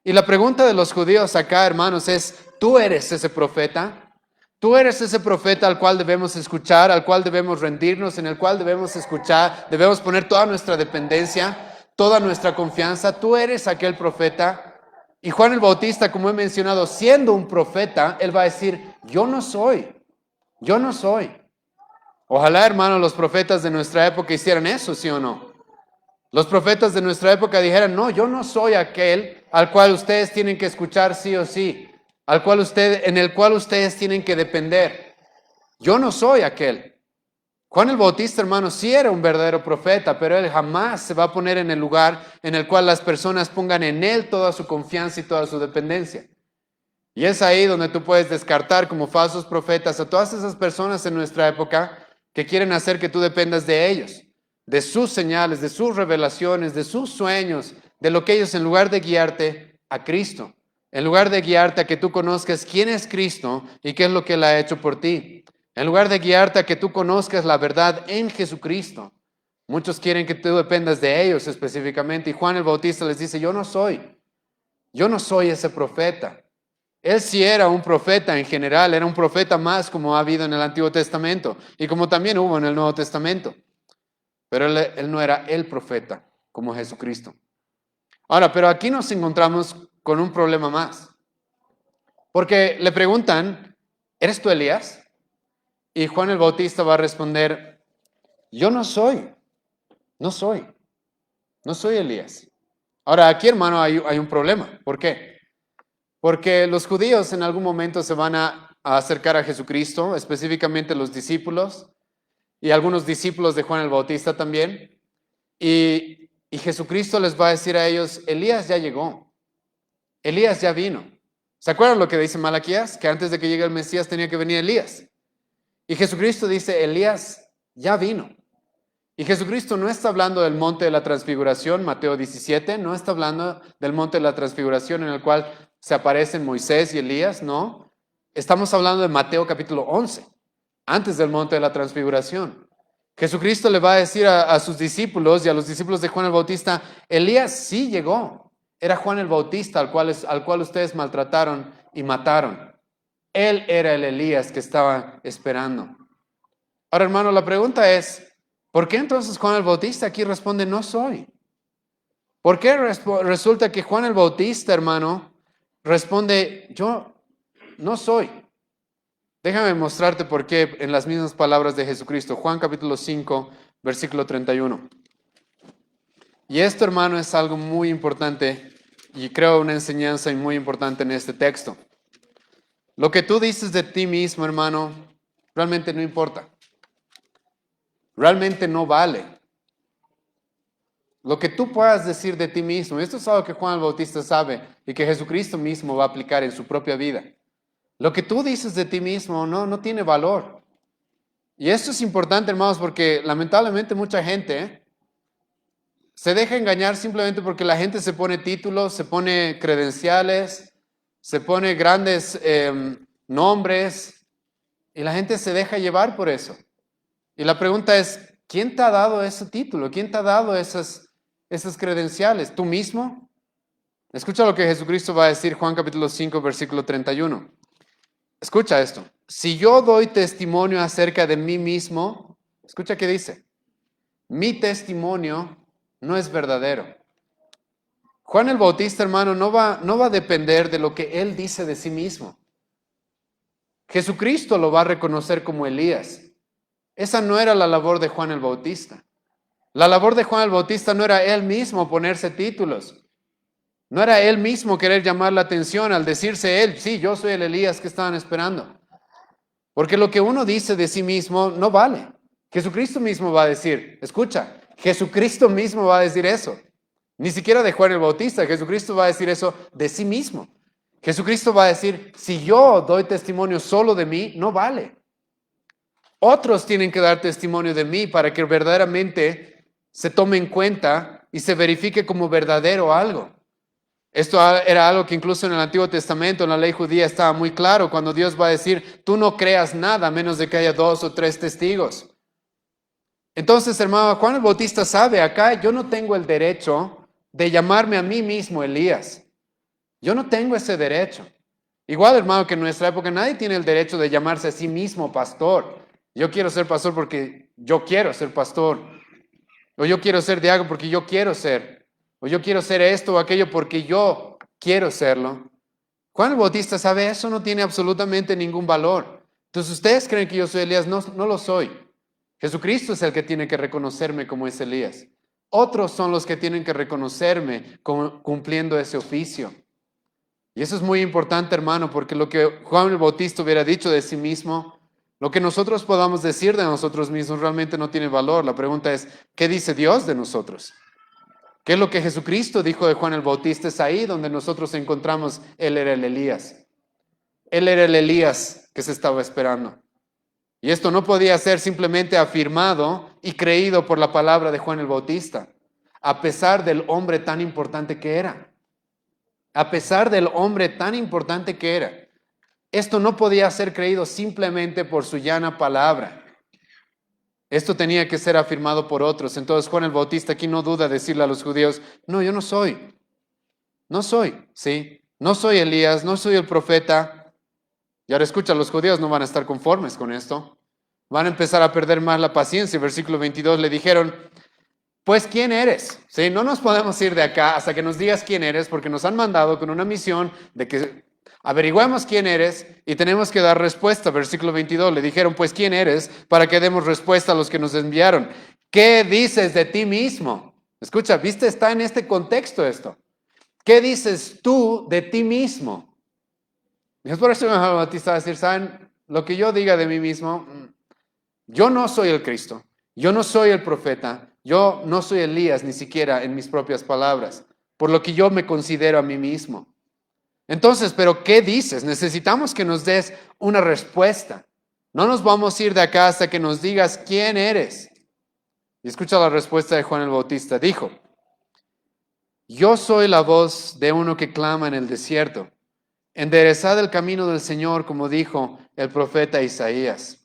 Y la pregunta de los judíos acá, hermanos, es, ¿tú eres ese profeta? ¿Tú eres ese profeta al cual debemos escuchar, al cual debemos rendirnos, en el cual debemos escuchar, debemos poner toda nuestra dependencia, toda nuestra confianza? ¿Tú eres aquel profeta? Y Juan el Bautista, como he mencionado, siendo un profeta, él va a decir, yo no soy. Ojalá, hermano, los profetas de nuestra época hicieran eso, ¿sí o no? Los profetas de nuestra época dijeran, no, yo no soy aquel al cual ustedes tienen que escuchar sí o sí, en el cual ustedes tienen que depender. Yo no soy aquel. Juan el Bautista, hermano, sí era un verdadero profeta, pero él jamás se va a poner en el lugar en el cual las personas pongan en él toda su confianza y toda su dependencia. Y es ahí donde tú puedes descartar como falsos profetas a todas esas personas en nuestra época que quieren hacer que tú dependas de ellos, de sus señales, de sus revelaciones, de sus sueños, de lo que ellos, en lugar de guiarte a Cristo, en lugar de guiarte a que tú conozcas quién es Cristo y qué es lo que Él ha hecho por ti, en lugar de guiarte a que tú conozcas la verdad en Jesucristo. Muchos quieren que tú dependas de ellos específicamente, y Juan el Bautista les dice, yo no soy ese profeta. Él sí era un profeta en general, era un profeta más como ha habido en el Antiguo Testamento y como también hubo en el Nuevo Testamento. Pero él no era el profeta como Jesucristo. Ahora, pero aquí nos encontramos con un problema más. Porque le preguntan, ¿eres tú Elías? Y Juan el Bautista va a responder, yo no soy Elías. Ahora, aquí, hermano, hay un problema. ¿Por qué? Porque los judíos en algún momento se van a acercar a Jesucristo, específicamente los discípulos y algunos discípulos de Juan el Bautista también. Y Jesucristo les va a decir a ellos, Elías ya llegó, Elías ya vino. ¿Se acuerdan lo que dice Malaquías? Que antes de que llegue el Mesías tenía que venir Elías. Y Jesucristo dice, Elías ya vino. Y Jesucristo no está hablando del monte de la transfiguración, Mateo 17, no está hablando del monte de la transfiguración en el cual se aparecen Moisés y Elías, no. Estamos hablando de Mateo capítulo 11, antes del monte de la transfiguración. Jesucristo le va a decir a sus discípulos y a los discípulos de Juan el Bautista, Elías sí llegó. Era Juan el Bautista al cual ustedes maltrataron y mataron. Él era el Elías que estaba esperando. Ahora, hermano, la pregunta es, ¿por qué entonces Juan el Bautista aquí responde, no soy? ¿Por qué resulta que Juan el Bautista, hermano, responde, yo no soy? Déjame mostrarte por qué en las mismas palabras de Jesucristo. Juan capítulo 5, versículo 31. Y esto, hermano, es algo muy importante y creo una enseñanza muy importante en este texto. Lo que tú dices de ti mismo, hermano, realmente no importa. Realmente no vale. Lo que tú puedas decir de ti mismo, esto es algo que Juan el Bautista sabe y que Jesucristo mismo va a aplicar en su propia vida. Lo que tú dices de ti mismo no tiene valor. Y esto es importante, hermanos, porque lamentablemente mucha gente se deja engañar simplemente porque la gente se pone títulos, se pone credenciales, se pone grandes nombres y la gente se deja llevar por eso. Y la pregunta es, ¿quién te ha dado ese título? ¿Quién te ha dado esas credenciales? ¿Tú mismo? Escucha lo que Jesucristo va a decir, Juan capítulo 5, versículo 31. Escucha esto. Si yo doy testimonio acerca de mí mismo, escucha qué dice. Mi testimonio no es verdadero. Juan el Bautista, hermano, no va a depender de lo que él dice de sí mismo. Jesucristo lo va a reconocer como Elías. Esa no era la labor de Juan el Bautista. La labor de Juan el Bautista no era él mismo ponerse títulos. No era él mismo querer llamar la atención al decirse él, sí, yo soy el Elías que estaban esperando. Porque lo que uno dice de sí mismo no vale. Jesucristo mismo va a decir, escucha, Jesucristo mismo va a decir eso. Ni siquiera de Juan el Bautista, Jesucristo va a decir eso de sí mismo. Jesucristo va a decir, si yo doy testimonio solo de mí, no vale. Otros tienen que dar testimonio de mí para que verdaderamente se tome en cuenta y se verifique como verdadero algo. Esto era algo que incluso en el Antiguo Testamento, en la ley judía, estaba muy claro cuando Dios va a decir, tú no creas nada a menos de que haya 2 o 3 testigos. Entonces, hermano, Juan el Bautista sabe, acá yo no tengo el derecho de llamarme a mí mismo Elías. Yo no tengo ese derecho. Igual, hermano, que en nuestra época nadie tiene el derecho de llamarse a sí mismo pastor. Yo quiero ser pastor porque yo quiero ser pastor. O yo quiero ser diácono porque yo quiero ser. O yo quiero ser esto o aquello porque yo quiero serlo. Juan el Bautista sabe, eso no tiene absolutamente ningún valor. Entonces, ¿ustedes creen que yo soy Elías? No, no lo soy. Jesucristo es el que tiene que reconocerme como es Elías. Otros son los que tienen que reconocerme como cumpliendo ese oficio. Y eso es muy importante, hermano, porque lo que Juan el Bautista hubiera dicho de sí mismo, lo que nosotros podamos decir de nosotros mismos realmente no tiene valor. La pregunta es, ¿qué dice Dios de nosotros? ¿Qué es lo que Jesucristo dijo de Juan el Bautista? Es ahí donde nosotros encontramos, él era el Elías. Él era el Elías que se estaba esperando. Y esto no podía ser simplemente afirmado y creído por la palabra de Juan el Bautista, a pesar del hombre tan importante que era. A pesar del hombre tan importante que era. Esto no podía ser creído simplemente por su llana palabra. Esto tenía que ser afirmado por otros. Entonces Juan el Bautista aquí no duda decirle a los judíos, no, yo no soy, ¿sí? No soy Elías, no soy el profeta. Y ahora escucha, los judíos no van a estar conformes con esto. Van a empezar a perder más la paciencia. Versículo 22 le dijeron, pues ¿quién eres? ¿Sí? No nos podemos ir de acá hasta que nos digas quién eres, porque nos han mandado con una misión de que averigüemos quién eres y tenemos que dar respuesta. Versículo 22, le dijeron, pues ¿quién eres? Para que demos respuesta a los que nos enviaron. ¿Qué dices de ti mismo? Escucha, ¿viste? Está en este contexto esto. ¿Qué dices tú de ti mismo? Y es por eso Juan Bautista va a decir, ¿saben? Lo que yo diga de mí mismo, yo no soy el Cristo, yo no soy el profeta, yo no soy Elías ni siquiera en mis propias palabras, por lo que yo me considero a mí mismo. Entonces, ¿pero qué dices? Necesitamos que nos des una respuesta. No nos vamos a ir de acá hasta que nos digas quién eres. Y escucha la respuesta de Juan el Bautista. Dijo, yo soy la voz de uno que clama en el desierto. Enderezad el camino del Señor, como dijo el profeta Isaías.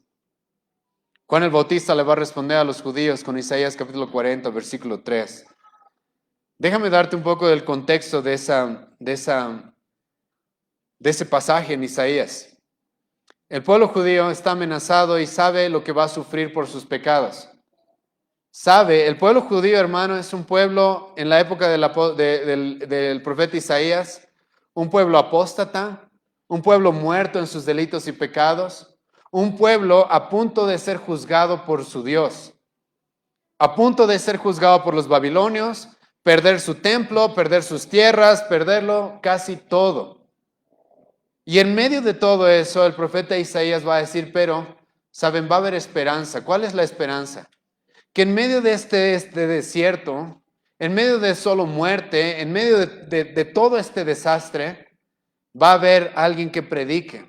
Juan el Bautista le va a responder a los judíos con Isaías capítulo 40, versículo 3. Déjame darte un poco del contexto de ese pasaje en Isaías. El pueblo judío está amenazado y sabe lo que va a sufrir por sus pecados. Sabe, el pueblo judío, hermano, es un pueblo en la época del profeta Isaías, un pueblo apóstata, un pueblo muerto en sus delitos y pecados, un pueblo a punto de ser juzgado por su Dios, a punto de ser juzgado por los babilonios, perder su templo, perder sus tierras, perderlo casi todo. Y en medio de todo eso, el profeta Isaías va a decir, pero, saben, va a haber esperanza. ¿Cuál es la esperanza? Que en medio de este desierto, en medio de solo muerte, en medio de todo este desastre, va a haber alguien que predique.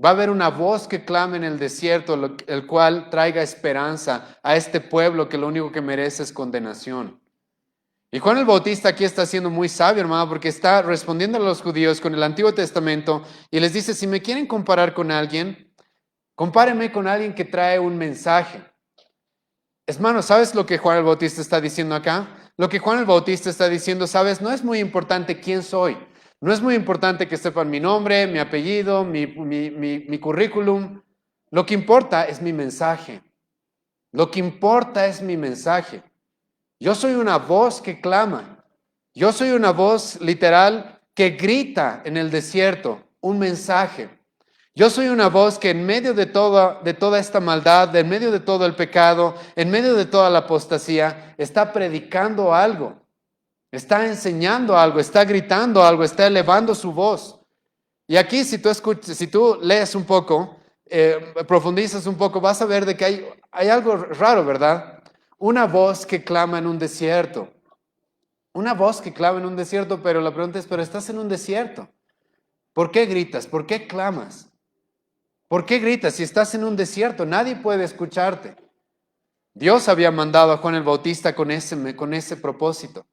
Va a haber una voz que clame en el desierto, el cual traiga esperanza a este pueblo que lo único que merece es condenación. Y Juan el Bautista aquí está siendo muy sabio, hermano, porque está respondiendo a los judíos con el Antiguo Testamento y les dice, si me quieren comparar con alguien, compárenme con alguien que trae un mensaje. Hermano, ¿sabes lo que Juan el Bautista está diciendo acá? Lo que Juan el Bautista está diciendo, ¿sabes? No es muy importante quién soy. No es muy importante que sepan mi nombre, mi apellido, mi currículum. Lo que importa es mi mensaje. Lo que importa es mi mensaje. Yo soy una voz que clama. Yo soy una voz literal que grita en el desierto un mensaje. Yo soy una voz que en medio de toda esta maldad, en medio de todo el pecado, en medio de toda la apostasía, está predicando algo, está enseñando algo, está gritando algo, está elevando su voz. Y aquí si tú lees un poco, profundizas un poco, vas a ver de que hay algo raro, ¿verdad? Una voz que clama en un desierto. Una voz que clama en un desierto, pero la pregunta es, ¿pero estás en un desierto? ¿Por qué gritas? ¿Por qué clamas? ¿Por qué gritas si estás en un desierto? Nadie puede escucharte. Dios había mandado a Juan el Bautista con ese propósito.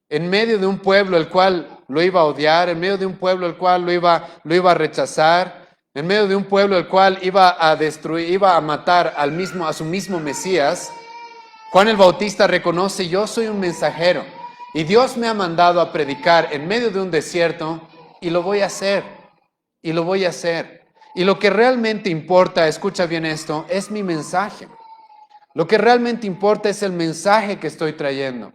En medio de un pueblo el cual lo iba a odiar, en medio de un pueblo el cual lo iba a rechazar, en medio de un pueblo el cual iba a destruir, iba a matar a su mismo Mesías, Juan el Bautista reconoce, yo soy un mensajero y Dios me ha mandado a predicar en medio de un desierto y lo voy a hacer, y lo voy a hacer. Y lo que realmente importa, escucha bien esto, es mi mensaje. Lo que realmente importa es el mensaje que estoy trayendo.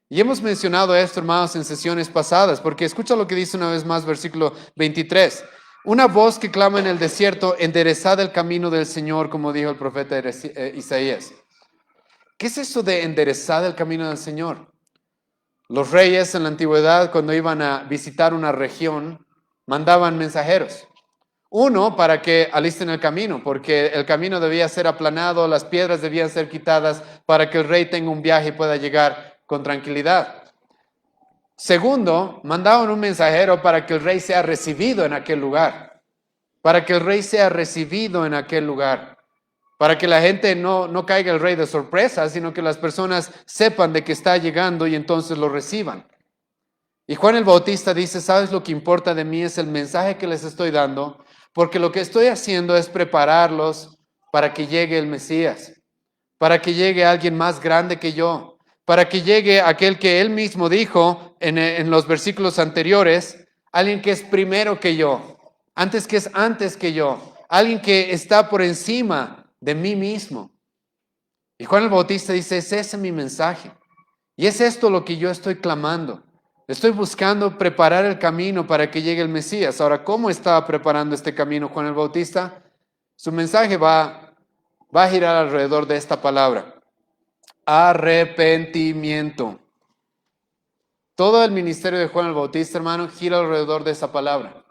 Y hemos mencionado esto, hermanos, en sesiones pasadas, porque escucha lo que dice una vez más, versículo 23. Una voz que clama en el desierto, enderezad el camino del Señor, como dijo el profeta Isaías. ¿Qué es eso de enderezar el camino del Señor? Los reyes en la antigüedad, cuando iban a visitar una región, mandaban mensajeros. Uno, para que alisten el camino, porque el camino debía ser aplanado, las piedras debían ser quitadas para que el rey tenga un viaje y pueda llegar con tranquilidad. Segundo, mandaban un mensajero para que el rey sea recibido en aquel lugar. Para que el rey sea recibido en aquel lugar. Para que la gente no caiga el rey de sorpresa, sino que las personas sepan de que está llegando y entonces lo reciban. Y Juan el Bautista dice, ¿sabes lo que importa de mí? Es el mensaje que les estoy dando, porque lo que estoy haciendo es prepararlos para que llegue el Mesías, para que llegue alguien más grande que yo, para que llegue aquel que él mismo dijo en los versículos anteriores, alguien que es primero que yo, antes que yo, alguien que está por encima de mí mismo. Y Juan el Bautista dice, es ese mi mensaje. Y es esto lo que yo estoy clamando. Estoy buscando preparar el camino para que llegue el Mesías. Ahora, ¿cómo estaba preparando este camino Juan el Bautista? Su mensaje va a girar alrededor de esta palabra. Arrepentimiento. Todo el ministerio de Juan el Bautista, hermano, gira alrededor de esa palabra.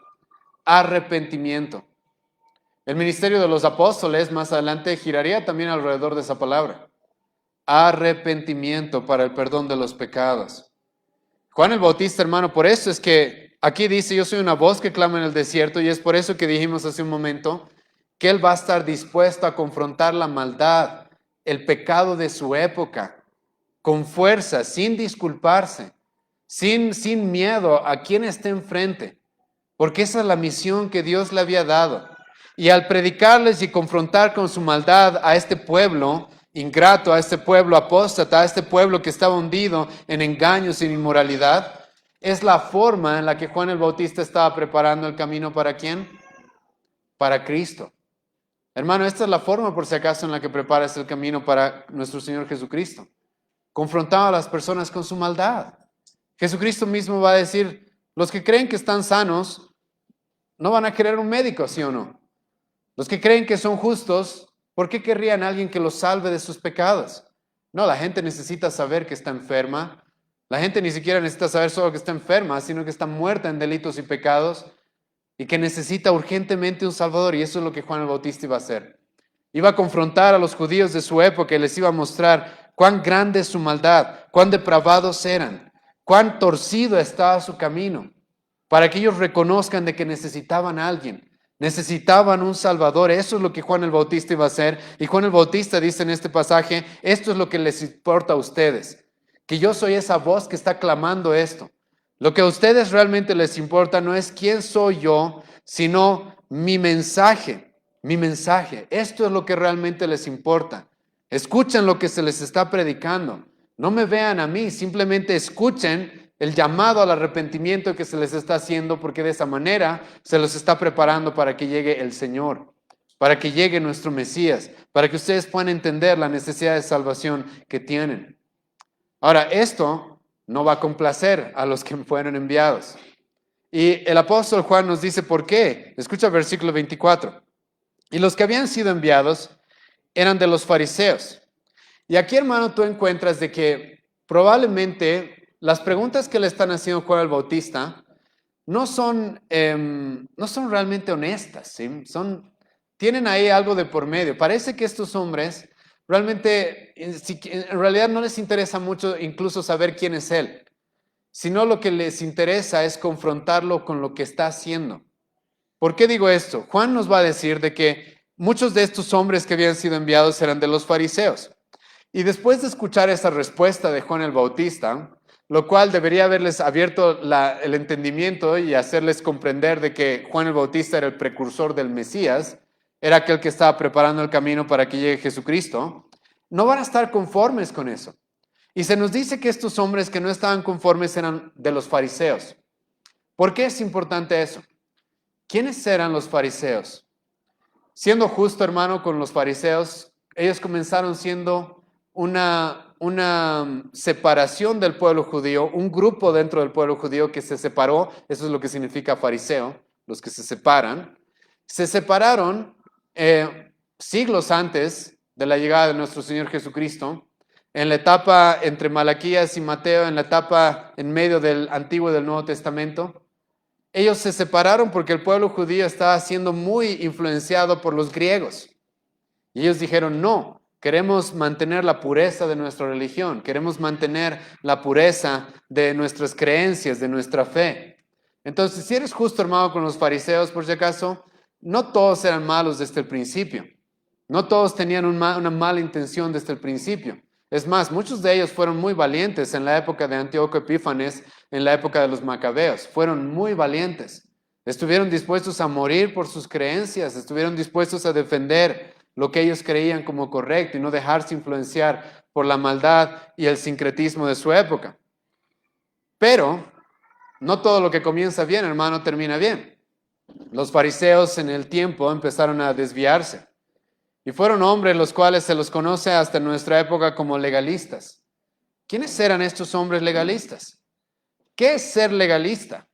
Arrepentimiento. El ministerio de los apóstoles más adelante giraría también alrededor de esa palabra. Arrepentimiento para el perdón de los pecados. Juan el Bautista, hermano, por eso es que aquí dice, yo soy una voz que clama en el desierto, y es por eso que dijimos hace un momento que él va a estar dispuesto a confrontar la maldad, el pecado de su época, con fuerza, sin disculparse, sin miedo a quien esté enfrente, porque esa es la misión que Dios le había dado. Y al predicarles y confrontar con su maldad a este pueblo ingrato, a este pueblo apóstata, a este pueblo que estaba hundido en engaños y en inmoralidad, es la forma en la que Juan el Bautista estaba preparando el camino ¿para quién? Para Cristo. Hermano, esta es la forma, por si acaso, en la que preparas el camino para nuestro Señor Jesucristo. Confrontando a las personas con su maldad. Jesucristo mismo va a decir, los que creen que están sanos, no van a querer un médico, ¿sí o no? Los que creen que son justos, ¿por qué querrían a alguien que los salve de sus pecados? No, la gente necesita saber que está enferma. La gente ni siquiera necesita saber solo que está enferma, sino que está muerta en delitos y pecados y que necesita urgentemente un Salvador. Y eso es lo que Juan el Bautista iba a hacer. Iba a confrontar a los judíos de su época y les iba a mostrar cuán grande es su maldad, cuán depravados eran, cuán torcido estaba su camino, para que ellos reconozcan de que necesitaban a alguien. Necesitaban un Salvador. Eso es lo que Juan el Bautista iba a hacer. Y Juan el Bautista dice en este pasaje, esto es lo que les importa a ustedes, que yo soy esa voz que está clamando esto. Lo que a ustedes realmente les importa no es quién soy yo, sino mi mensaje, mi mensaje. Esto es lo que realmente les importa. Escuchen lo que se les está predicando. No me vean a mí, simplemente escuchen el llamado al arrepentimiento que se les está haciendo, porque de esa manera se los está preparando para que llegue el Señor, para que llegue nuestro Mesías, para que ustedes puedan entender la necesidad de salvación que tienen. Ahora, esto no va a complacer a los que fueron enviados. Y el apóstol Juan nos dice por qué. Escucha el versículo 24. Y los que habían sido enviados eran de los fariseos. Y aquí, hermano, tú encuentras de que probablemente las preguntas que le están haciendo Juan el Bautista no son realmente honestas, ¿sí? Tienen ahí algo de por medio. Parece que estos hombres realmente, en realidad no les interesa mucho incluso saber quién es él, sino lo que les interesa es confrontarlo con lo que está haciendo. ¿Por qué digo esto? Juan nos va a decir de que muchos de estos hombres que habían sido enviados eran de los fariseos. Y después de escuchar esa respuesta de Juan el Bautista, lo cual debería haberles abierto el entendimiento y hacerles comprender de que Juan el Bautista era el precursor del Mesías, era aquel que estaba preparando el camino para que llegue Jesucristo, no van a estar conformes con eso. Y se nos dice que estos hombres que no estaban conformes eran de los fariseos. ¿Por qué es importante eso? ¿Quiénes eran los fariseos? Siendo justo, hermano, con los fariseos, ellos comenzaron siendo una separación del pueblo judío, un grupo dentro del pueblo judío que se separó, eso es lo que significa fariseo, los que se separaron siglos antes de la llegada de nuestro Señor Jesucristo, en la etapa entre Malaquías y Mateo, en la etapa en medio del Antiguo y del Nuevo Testamento. Ellos se separaron porque el pueblo judío estaba siendo muy influenciado por los griegos. Y ellos dijeron, no, queremos mantener la pureza de nuestra religión, queremos mantener la pureza de nuestras creencias, de nuestra fe. Entonces, si eres justo, hermano, con los fariseos, por si acaso, no todos eran malos desde el principio. No todos tenían una mala intención desde el principio. Es más, muchos de ellos fueron muy valientes en la época de Antíoco Epífanes, en la época de los Macabeos. Fueron muy valientes. Estuvieron dispuestos a morir por sus creencias, estuvieron dispuestos a defender lo que ellos creían como correcto y no dejarse influenciar por la maldad y el sincretismo de su época. Pero no todo lo que comienza bien, hermano, termina bien. Los fariseos en el tiempo empezaron a desviarse. Y fueron hombres los cuales se los conoce hasta en nuestra época como legalistas. ¿Quiénes eran estos hombres legalistas? ¿Qué es ser legalista?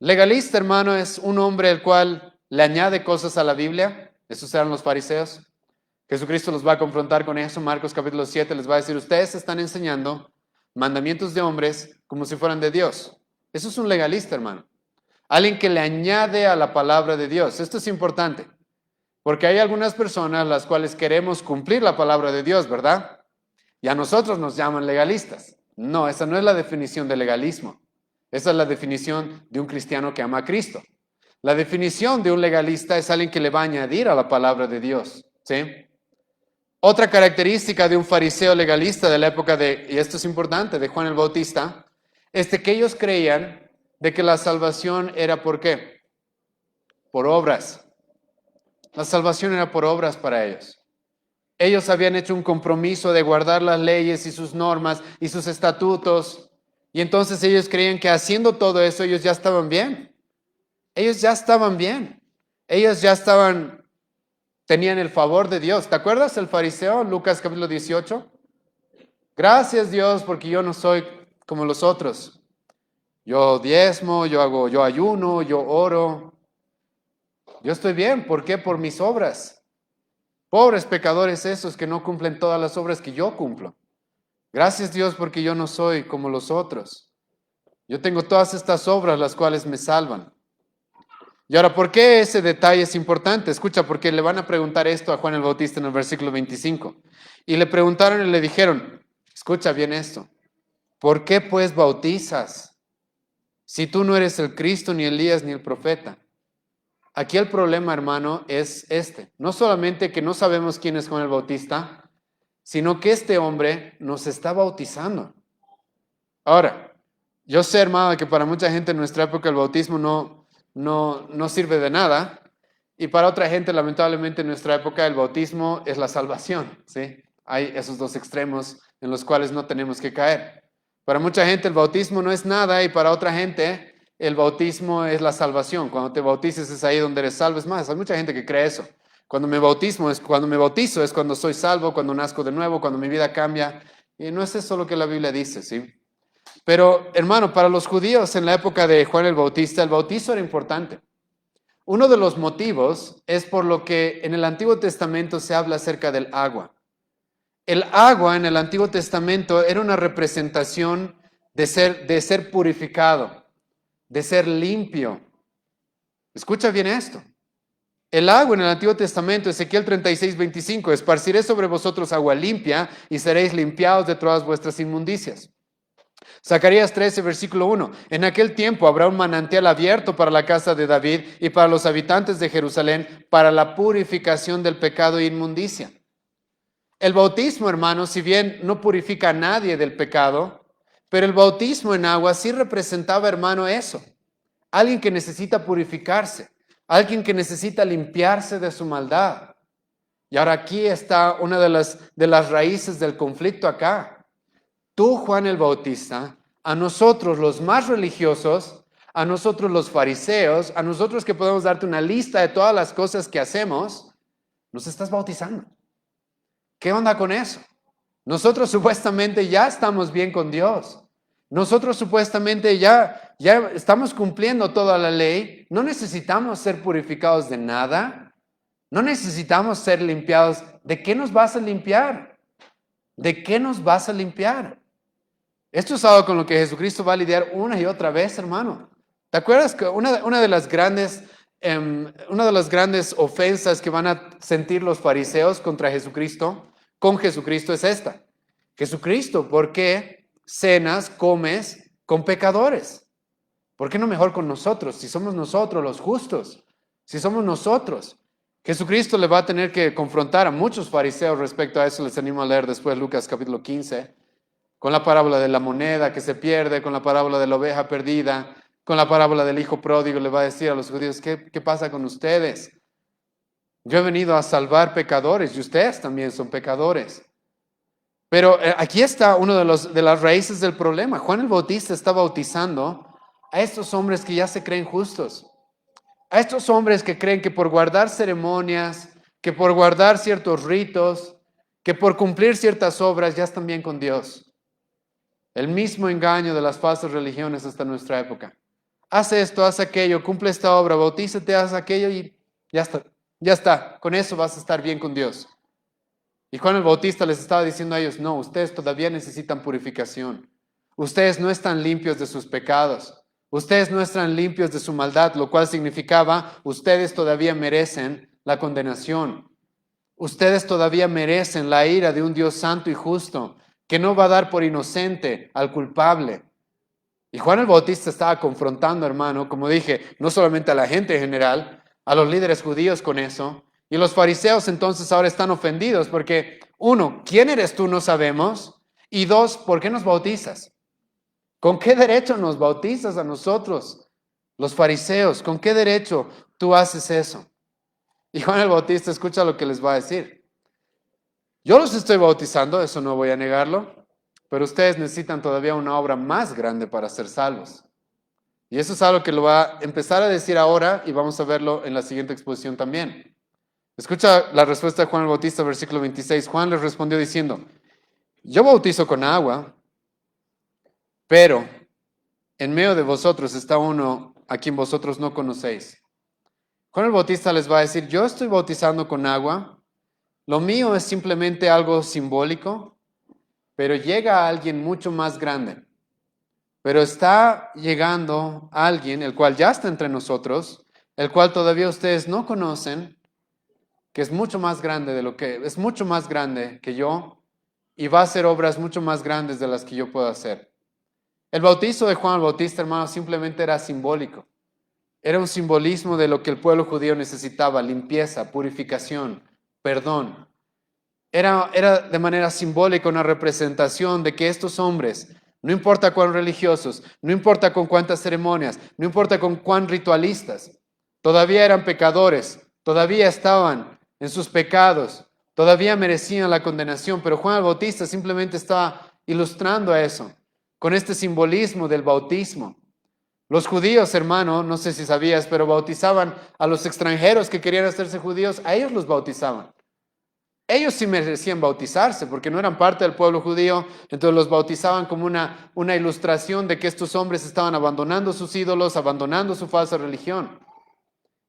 Legalista, hermano, es un hombre el cual le añade cosas a la Biblia. Esos eran los fariseos. Jesucristo los va a confrontar con eso. Marcos capítulo 7 les va a decir, ustedes están enseñando mandamientos de hombres como si fueran de Dios. Eso es un legalista, hermano. Alguien que le añade a la palabra de Dios. Esto es importante. Porque hay algunas personas las cuales queremos cumplir la palabra de Dios, ¿verdad? Y a nosotros nos llaman legalistas. No, esa no es la definición de legalismo. Esa es la definición de un cristiano que ama a Cristo. La definición de un legalista es alguien que le va a añadir a la palabra de Dios, ¿sí? Otra característica de un fariseo legalista de la época y esto es importante, de Juan el Bautista, es de que ellos creían de que la salvación era ¿por qué? Por obras. La salvación era por obras para ellos. Ellos habían hecho un compromiso de guardar las leyes y sus normas y sus estatutos. Y entonces ellos creían que haciendo todo eso ellos ya estaban bien. Ellos ya estaban bien. Ellos ya tenían el favor de Dios. ¿Te acuerdas el fariseo, Lucas capítulo 18? Gracias Dios porque yo no soy como los otros. Yo diezmo, yo ayuno, yo oro. Yo estoy bien, ¿por qué? Por mis obras. Pobres pecadores esos que no cumplen todas las obras que yo cumplo. Gracias Dios porque yo no soy como los otros. Yo tengo todas estas obras las cuales me salvan. Y ahora, ¿por qué ese detalle es importante? Escucha, porque le van a preguntar esto a Juan el Bautista en el versículo 25. Y le preguntaron y le dijeron, escucha bien esto, ¿por qué pues bautizas si tú no eres el Cristo, ni Elías, ni el profeta? Aquí el problema, hermano, es no solamente que no sabemos quién es Juan el Bautista, sino que este hombre nos está bautizando. Ahora, yo sé, hermano, que para mucha gente en nuestra época el bautismo no sirve de nada, y para otra gente, lamentablemente, en nuestra época el bautismo es la salvación, ¿sí? Hay esos dos extremos en los cuales no tenemos que caer. Para mucha gente el bautismo no es nada, y para otra gente el bautismo es la salvación. Cuando te bautices es ahí donde eres salvo. Es más, hay mucha gente que cree eso. Cuando me bautizo es cuando soy salvo, cuando nazco de nuevo, cuando mi vida cambia. Y no es eso lo que la Biblia dice, ¿sí? Pero, hermano, para los judíos en la época de Juan el Bautista, el bautizo era importante. Uno de los motivos es por lo que en el Antiguo Testamento se habla acerca del agua. El agua en el Antiguo Testamento era una representación de ser purificado, de ser limpio. Escucha bien esto. El agua en el Antiguo Testamento, Ezequiel 36:25, esparciré sobre vosotros agua limpia y seréis limpiados de todas vuestras inmundicias. Zacarías 13, versículo 1, en aquel tiempo habrá un manantial abierto para la casa de David y para los habitantes de Jerusalén para la purificación del pecado e inmundicia. El bautismo, hermanos, si bien no purifica a nadie del pecado, pero el bautismo en agua sí representaba, hermano, eso. Alguien que necesita purificarse, alguien que necesita limpiarse de su maldad. Y ahora aquí está una de las raíces del conflicto acá. Tú, Juan el Bautista, a nosotros los más religiosos, a nosotros los fariseos, a nosotros que podemos darte una lista de todas las cosas que hacemos, nos estás bautizando. ¿Qué onda con eso? Nosotros supuestamente ya estamos bien con Dios. Nosotros supuestamente ya estamos cumpliendo toda la ley, no necesitamos ser purificados de nada, no necesitamos ser limpiados. ¿De qué nos vas a limpiar? ¿De qué nos vas a limpiar? Esto es algo con lo que Jesucristo va a lidiar una y otra vez, hermano. ¿Te acuerdas que una de las grandes ofensas que van a sentir los fariseos contra Jesucristo, con Jesucristo, es esta? Jesucristo, ¿por qué cenas, comes con pecadores? ¿Por qué no mejor con nosotros? Si somos nosotros los justos, si somos nosotros. Jesucristo le va a tener que confrontar a muchos fariseos respecto a eso. Les animo a leer después Lucas capítulo 15, con la parábola de la moneda que se pierde, con la parábola de la oveja perdida, con la parábola del hijo pródigo. Le va a decir a los judíos, ¿qué pasa con ustedes? Yo he venido a salvar pecadores y ustedes también son pecadores. Pero aquí está uno de las raíces del problema. Juan el Bautista está bautizando a estos hombres que ya se creen justos. A estos hombres que creen que por guardar ceremonias, que por guardar ciertos ritos, que por cumplir ciertas obras ya están bien con Dios. El mismo engaño de las falsas religiones hasta nuestra época. Haz esto, haz aquello, cumple esta obra, bautízate, haz aquello y ya está. Con eso vas a estar bien con Dios. Y Juan el Bautista les estaba diciendo a ellos, no, ustedes todavía necesitan purificación. Ustedes no están limpios de sus pecados. Ustedes no están limpios de su maldad, lo cual significaba, ustedes todavía merecen la condenación. Ustedes todavía merecen la ira de un Dios santo y justo, que no va a dar por inocente al culpable. Y Juan el Bautista estaba confrontando, hermano, como dije, no solamente a la gente en general, a los líderes judíos con eso. Y los fariseos entonces ahora están ofendidos porque, uno, ¿quién eres tú? No sabemos. Y dos, ¿por qué nos bautizas? ¿Con qué derecho nos bautizas a nosotros, los fariseos? ¿Con qué derecho tú haces eso? Y Juan el Bautista escucha lo que les va a decir. Yo los estoy bautizando, eso no voy a negarlo, pero ustedes necesitan todavía una obra más grande para ser salvos. Y eso es algo que lo va a empezar a decir ahora y vamos a verlo en la siguiente exposición también. Escucha la respuesta de Juan el Bautista, versículo 26. Juan les respondió diciendo, yo bautizo con agua, pero en medio de vosotros está uno a quien vosotros no conocéis. Juan el Bautista les va a decir, yo estoy bautizando con agua, lo mío es simplemente algo simbólico, pero llega alguien mucho más grande. Pero está llegando alguien, el cual ya está entre nosotros, el cual todavía ustedes no conocen, que es mucho más grande es mucho más grande que yo y va a hacer obras mucho más grandes de las que yo puedo hacer. El bautizo de Juan el Bautista, hermano, simplemente era simbólico. Era un simbolismo de lo que el pueblo judío necesitaba, limpieza, purificación, perdón. Era de manera simbólica una representación de que estos hombres, no importa cuán religiosos, no importa con cuántas ceremonias, no importa con cuán ritualistas, todavía eran pecadores, todavía estaban en sus pecados, todavía merecían la condenación, pero Juan el Bautista simplemente estaba ilustrando eso, con este simbolismo del bautismo. Los judíos, hermano, no sé si sabías, pero bautizaban a los extranjeros que querían hacerse judíos, a ellos los bautizaban. Ellos sí merecían bautizarse porque no eran parte del pueblo judío, entonces los bautizaban como una ilustración de que estos hombres estaban abandonando sus ídolos, abandonando su falsa religión.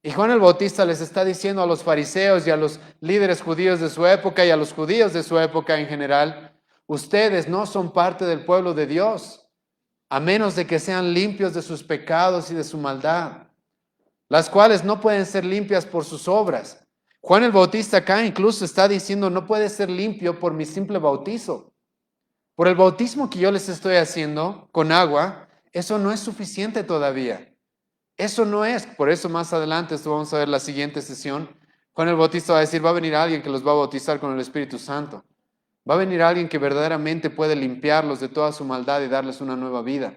Y Juan el Bautista les está diciendo a los fariseos y a los líderes judíos de su época y a los judíos de su época en general, ustedes no son parte del pueblo de Dios, a menos de que sean limpios de sus pecados y de su maldad, las cuales no pueden ser limpias por sus obras. Juan el Bautista acá incluso está diciendo, no puede ser limpio por mi simple bautizo. Por el bautismo que yo les estoy haciendo con agua, eso no es suficiente todavía. Eso no es, por eso más adelante, esto vamos a ver la siguiente sesión, Juan el Bautista va a decir, va a venir alguien que los va a bautizar con el Espíritu Santo. Va a venir alguien que verdaderamente puede limpiarlos de toda su maldad y darles una nueva vida.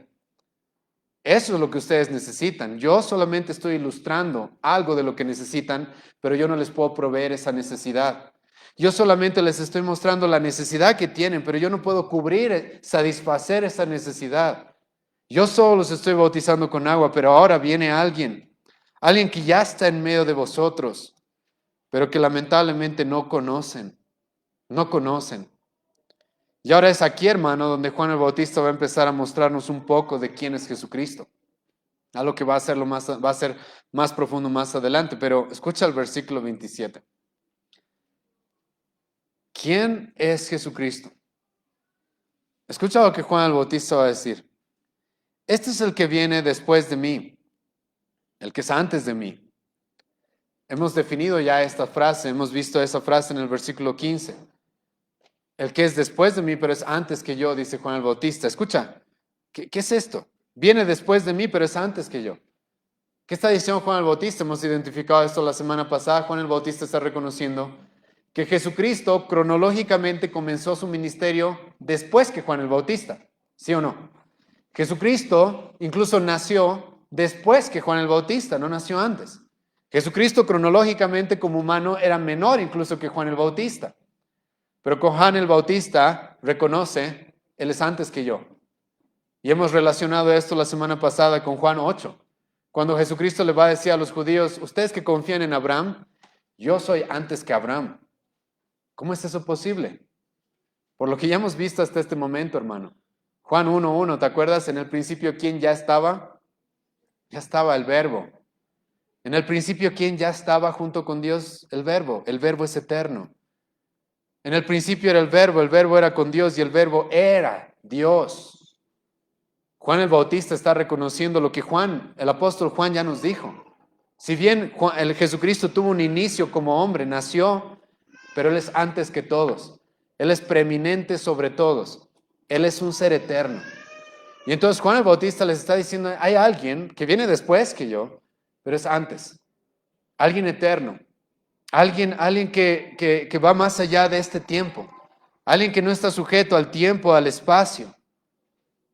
Eso es lo que ustedes necesitan. Yo solamente estoy ilustrando algo de lo que necesitan, pero yo no les puedo proveer esa necesidad. Yo solamente les estoy mostrando la necesidad que tienen, pero yo no puedo cubrir, satisfacer esa necesidad. Yo solo los estoy bautizando con agua, pero ahora viene alguien que ya está en medio de vosotros, pero que lamentablemente no conocen. Y ahora es aquí, hermano, donde Juan el Bautista va a empezar a mostrarnos un poco de quién es Jesucristo. Algo que va a ser más profundo más adelante, pero escucha el versículo 27. ¿Quién es Jesucristo? Escucha lo que Juan el Bautista va a decir. Este es el que viene después de mí, el que es antes de mí. Hemos definido ya esta frase, hemos visto esa frase en el versículo 15. El que es después de mí, pero es antes que yo, dice Juan el Bautista. Escucha, ¿qué es esto? Viene después de mí, pero es antes que yo. ¿Qué está diciendo Juan el Bautista? Hemos identificado esto la semana pasada. Juan el Bautista está reconociendo que Jesucristo cronológicamente comenzó su ministerio después que Juan el Bautista. ¿Sí o no? Jesucristo incluso nació después que Juan el Bautista, no nació antes. Jesucristo cronológicamente como humano era menor incluso que Juan el Bautista. Pero con Juan el Bautista reconoce, él es antes que yo. Y hemos relacionado esto la semana pasada con Juan 8. Cuando Jesucristo le va a decir a los judíos, ustedes que confían en Abraham, yo soy antes que Abraham. ¿Cómo es eso posible? Por lo que ya hemos visto hasta este momento, hermano. Juan 1:1, ¿te acuerdas? En el principio, ¿quién ya estaba? Ya estaba el Verbo. En el principio, ¿quién ya estaba junto con Dios? El Verbo. El Verbo es eterno. En el principio era el Verbo era con Dios y el Verbo era Dios. Juan el Bautista está reconociendo lo que el apóstol Juan ya nos dijo. Si bien el Jesucristo tuvo un inicio como hombre, nació, pero Él es antes que todos. Él es preeminente sobre todos. Él es un ser eterno. Y entonces Juan el Bautista les está diciendo, hay alguien que viene después que yo, pero es antes. Alguien eterno. Alguien que va más allá de este tiempo. Alguien que no está sujeto al tiempo, al espacio.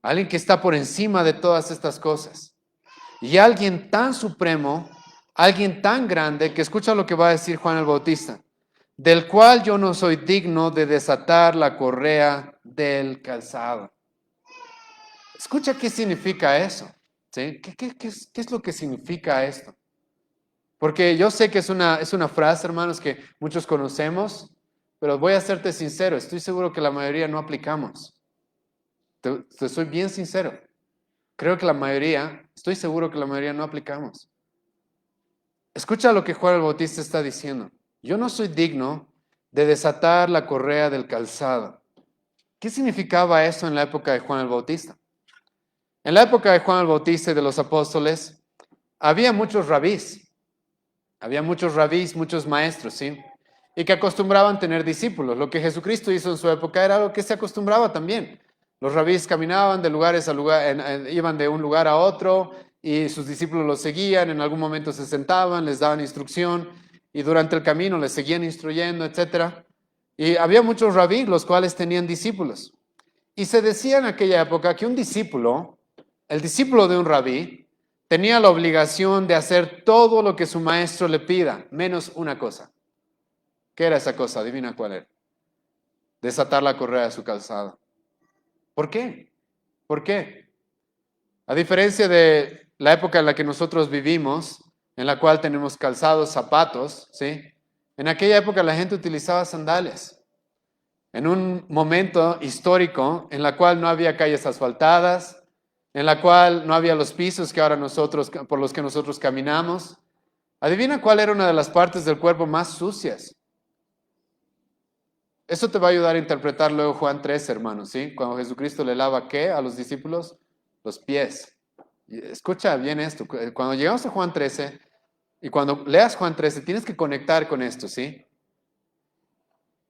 Alguien que está por encima de todas estas cosas. Y alguien tan supremo, alguien tan grande, que escucha lo que va a decir Juan el Bautista, del cual yo no soy digno de desatar la correa del calzado. Escucha qué significa eso. ¿Sí? ¿Qué es lo que significa esto? Porque yo sé que es una frase, hermanos, que muchos conocemos, pero voy a serte sincero, estoy seguro que la mayoría no aplicamos. Te soy bien sincero. Creo que estoy seguro que la mayoría no aplicamos. Escucha lo que Juan el Bautista está diciendo. Yo no soy digno de desatar la correa del calzado. ¿Qué significaba eso en la época de Juan el Bautista? En la época de Juan el Bautista y de los apóstoles, había muchos rabís. Había muchos rabís, muchos maestros, ¿sí? Y que acostumbraban tener discípulos. Lo que Jesucristo hizo en su época era algo que se acostumbraba también. Los rabís caminaban de lugares a lugar, iban de un lugar a otro y sus discípulos los seguían. En algún momento se sentaban, les daban instrucción y durante el camino les seguían instruyendo, etc. Y había muchos rabís los cuales tenían discípulos. Y se decía en aquella época que un discípulo, el discípulo de un rabí, tenía la obligación de hacer todo lo que su maestro le pida, menos una cosa. ¿Qué era esa cosa? Adivina cuál era. Desatar la correa de su calzado. ¿Por qué? ¿Por qué? A diferencia de la época en la que nosotros vivimos, en la cual tenemos calzados, zapatos, ¿sí? En aquella época la gente utilizaba sandalias. En un momento histórico en la cual no había calles asfaltadas, en la cual no había los pisos que ahora por los que nosotros caminamos. Adivina cuál era una de las partes del cuerpo más sucias. Eso te va a ayudar a interpretar luego Juan 13, hermanos, ¿sí? Cuando Jesucristo le lava, ¿qué? A los discípulos, los pies. Escucha bien esto. Cuando llegamos a Juan 13, y cuando leas Juan 13, tienes que conectar con esto, ¿sí?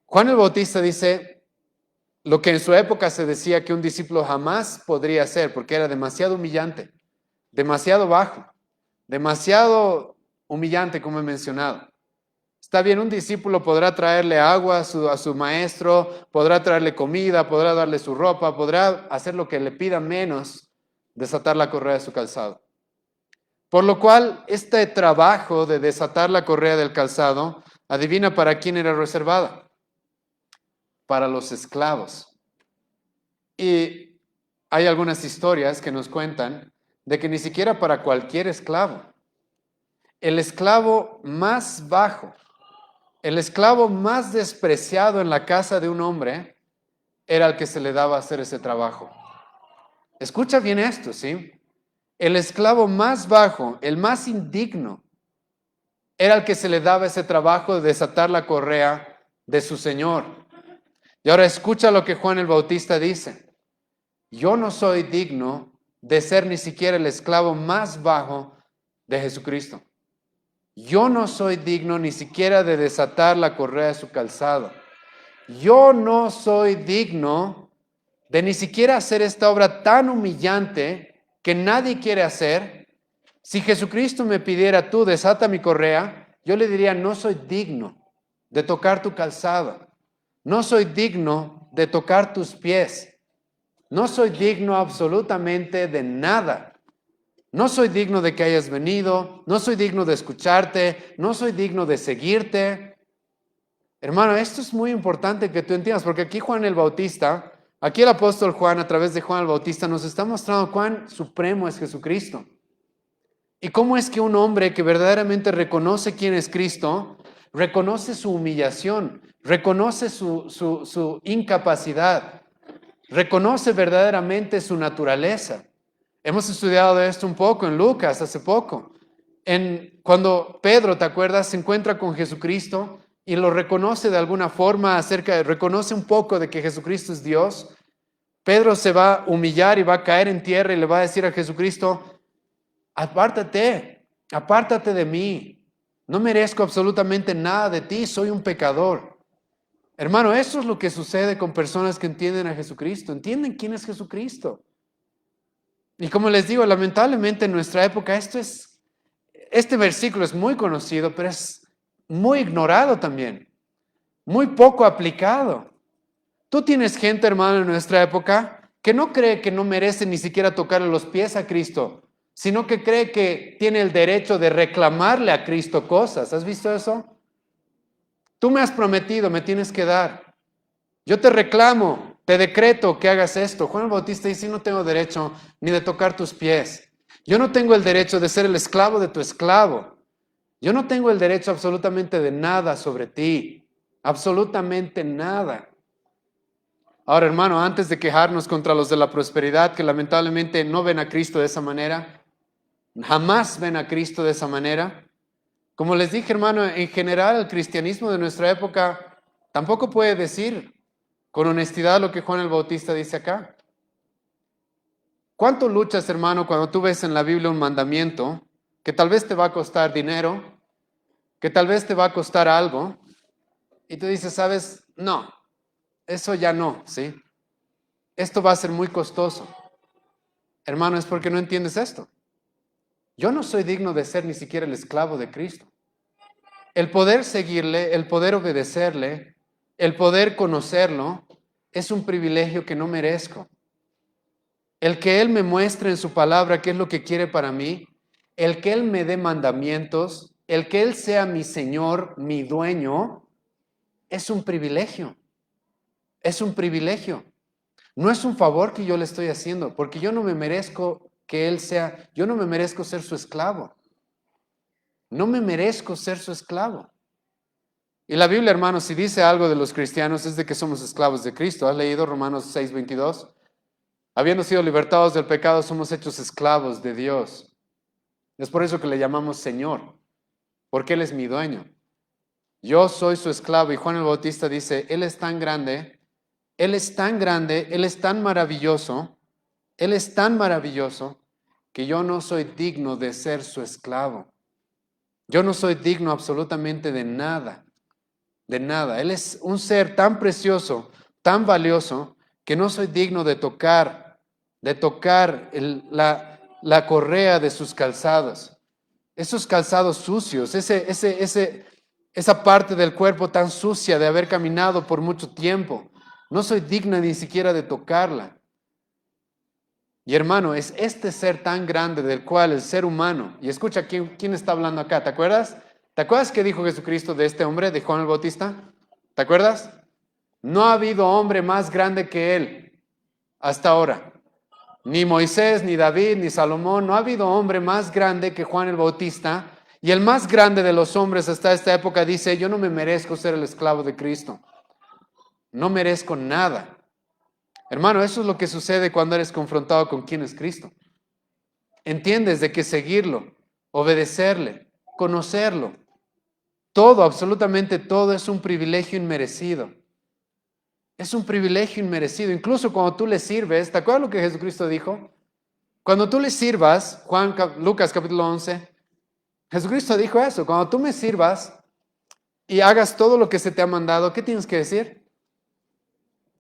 Juan el Bautista dice lo que en su época se decía que un discípulo jamás podría hacer, porque era demasiado humillante, demasiado bajo, demasiado humillante, como he mencionado. Está bien, un discípulo podrá traerle agua a su maestro, podrá traerle comida, podrá darle su ropa, podrá hacer lo que le pida menos desatar la correa de su calzado. Por lo cual, este trabajo de desatar la correa del calzado, adivina para quién era reservada. Para los esclavos. Y hay algunas historias que nos cuentan de que ni siquiera para cualquier esclavo. El esclavo más bajo, el esclavo más despreciado en la casa de un hombre, era el que se le daba hacer ese trabajo. Escucha bien esto, ¿sí? El esclavo más bajo, el más indigno, era el que se le daba ese trabajo de desatar la correa de su señor. Y ahora escucha lo que Juan el Bautista dice. Yo no soy digno de ser ni siquiera el esclavo más bajo de Jesucristo. Yo no soy digno ni siquiera de desatar la correa de su calzado. Yo no soy digno de ni siquiera hacer esta obra tan humillante que nadie quiere hacer. Si Jesucristo me pidiera, tú desata mi correa, yo le diría, no soy digno de tocar tu calzado. No soy digno de tocar tus pies. No soy digno absolutamente de nada. No soy digno de que hayas venido. No soy digno de escucharte. No soy digno de seguirte. Hermano, esto es muy importante que tú entiendas, porque aquí Juan el Bautista, aquí el apóstol Juan, a través de Juan el Bautista, nos está mostrando cuán supremo es Jesucristo. Y cómo es que un hombre que verdaderamente reconoce quién es Cristo, reconoce su humillación, reconoce su incapacidad, reconoce verdaderamente su naturaleza. Hemos estudiado esto un poco en Lucas hace poco. Cuando Pedro, ¿te acuerdas?, se encuentra con Jesucristo y lo reconoce de alguna forma, reconoce un poco de que Jesucristo es Dios. Pedro se va a humillar y va a caer en tierra y le va a decir a Jesucristo, apártate de mí. No merezco absolutamente nada de ti, soy un pecador. Hermano, eso es lo que sucede con personas que entienden a Jesucristo, entienden quién es Jesucristo. Y como les digo, lamentablemente en nuestra época este versículo es muy conocido, pero es muy ignorado también, muy poco aplicado. Tú tienes gente, hermano, en nuestra época que no cree que no merece ni siquiera tocarle los pies a Cristo, sino que cree que tiene el derecho de reclamarle a Cristo cosas. ¿Has visto eso? Tú me has prometido, me tienes que dar. Yo te reclamo, te decreto que hagas esto. Juan el Bautista dice, no tengo derecho ni de tocar tus pies. Yo no tengo el derecho de ser el esclavo de tu esclavo. Yo no tengo el derecho absolutamente de nada sobre ti. Absolutamente nada. Ahora, hermano, antes de quejarnos contra los de la prosperidad que lamentablemente no ven a Cristo de esa manera, jamás ven a Cristo de esa manera. Como les dije, hermano, en general el cristianismo de nuestra época tampoco puede decir con honestidad lo que Juan el Bautista dice acá. ¿Cuánto luchas, hermano, cuando tú ves en la Biblia un mandamiento que tal vez te va a costar dinero, que tal vez te va a costar algo, y tú dices, ¿sabes? No, eso ya no, ¿sí? Esto va a ser muy costoso. Hermano, es porque no entiendes esto. Yo no soy digno de ser ni siquiera el esclavo de Cristo. El poder seguirle, el poder obedecerle, el poder conocerlo, es un privilegio que no merezco. El que Él me muestre en su palabra qué es lo que quiere para mí, el que Él me dé mandamientos, el que Él sea mi Señor, mi dueño, es un privilegio. Es un privilegio. No es un favor que yo le estoy haciendo, porque yo no me merezco que Él sea, yo no me merezco ser su esclavo. No me merezco ser su esclavo. Y la Biblia, hermanos, si dice algo de los cristianos es de que somos esclavos de Cristo. ¿Has leído Romanos 6:22? Habiendo sido libertados del pecado, somos hechos esclavos de Dios. Es por eso que le llamamos Señor, porque Él es mi dueño. Yo soy su esclavo. Y Juan el Bautista dice, Él es tan grande, Él es tan grande, Él es tan maravilloso, Él es tan maravilloso que yo no soy digno de ser su esclavo. Yo no soy digno absolutamente de nada, de nada. Él es un ser tan precioso, tan valioso, que no soy digno de tocar la correa de sus calzados. Esos calzados sucios, esa parte del cuerpo tan sucia de haber caminado por mucho tiempo. No soy digna ni siquiera de tocarla. Y hermano, es este ser tan grande del cual el ser humano, y escucha quién está hablando acá, ¿te acuerdas? ¿Te acuerdas qué dijo Jesucristo de este hombre, de Juan el Bautista? ¿Te acuerdas? No ha habido hombre más grande que él hasta ahora. Ni Moisés, ni David, ni Salomón, no ha habido hombre más grande que Juan el Bautista. Y el más grande de los hombres hasta esta época dice, yo no me merezco ser el esclavo de Cristo. No merezco nada. Hermano, eso es lo que sucede cuando eres confrontado con quién es Cristo. Entiendes de que seguirlo, obedecerle, conocerlo, todo, absolutamente todo es un privilegio inmerecido. Es un privilegio inmerecido. Incluso cuando tú le sirves, ¿te acuerdas lo que Jesucristo dijo? Cuando tú le sirvas, Lucas capítulo 11, Jesucristo dijo eso, cuando tú me sirvas y hagas todo lo que se te ha mandado, ¿qué tienes que decir?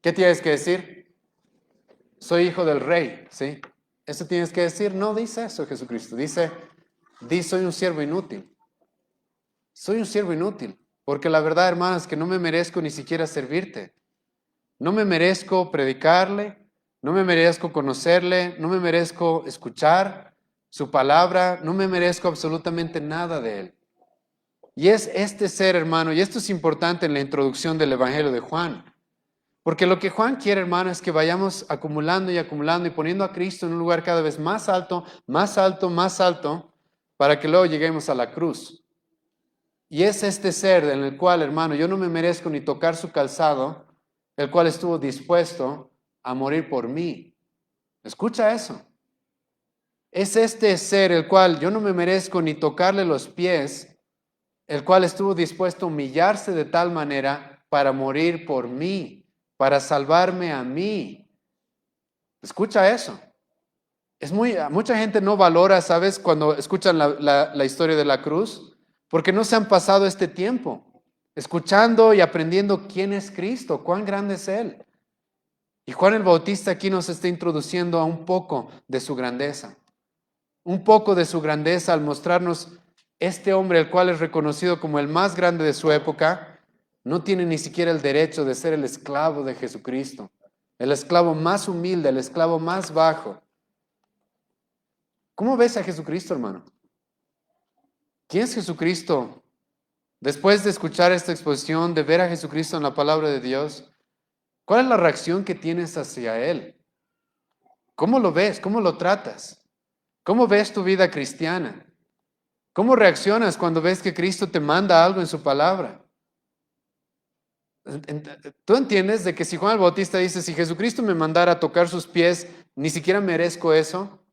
¿Qué tienes que decir? Soy hijo del rey, ¿sí? ¿Eso tienes que decir? No dice eso Jesucristo, dice, soy un siervo inútil. Soy un siervo inútil, porque la verdad, hermanos, es que no me merezco ni siquiera servirte. No me merezco predicarle, no me merezco conocerle, no me merezco escuchar su palabra, no me merezco absolutamente nada de él. Y es este ser, hermano, y esto es importante en la introducción del Evangelio de Juan, porque lo que Juan quiere, hermano, es que vayamos acumulando y acumulando y poniendo a Cristo en un lugar cada vez más alto, más alto, más alto, para que luego lleguemos a la cruz. Y es este ser en el cual, hermano, yo no me merezco ni tocar su calzado, el cual estuvo dispuesto a morir por mí. Escucha eso. Es este ser el cual yo no me merezco ni tocarle los pies, el cual estuvo dispuesto a humillarse de tal manera para morir por mí, para salvarme a mí. Escucha eso. Mucha gente no valora, ¿sabes? Cuando escuchan la historia de la cruz, porque no se han pasado este tiempo escuchando y aprendiendo quién es Cristo, cuán grande es Él. Y Juan el Bautista aquí nos está introduciendo a un poco de su grandeza. Un poco de su grandeza al mostrarnos este hombre, el cual es reconocido como el más grande de su época, no tiene ni siquiera el derecho de ser el esclavo de Jesucristo. El esclavo más humilde, el esclavo más bajo. ¿Cómo ves a Jesucristo, hermano? ¿Quién es Jesucristo? Después de escuchar esta exposición, de ver a Jesucristo en la palabra de Dios, ¿cuál es la reacción que tienes hacia Él? ¿Cómo lo ves? ¿Cómo lo tratas? ¿Cómo ves tu vida cristiana? ¿Cómo reaccionas cuando ves que Cristo te manda algo en su palabra? ¿Tú entiendes de que si Juan el Bautista dice, si Jesucristo me mandara a tocar sus pies, ni siquiera merezco eso?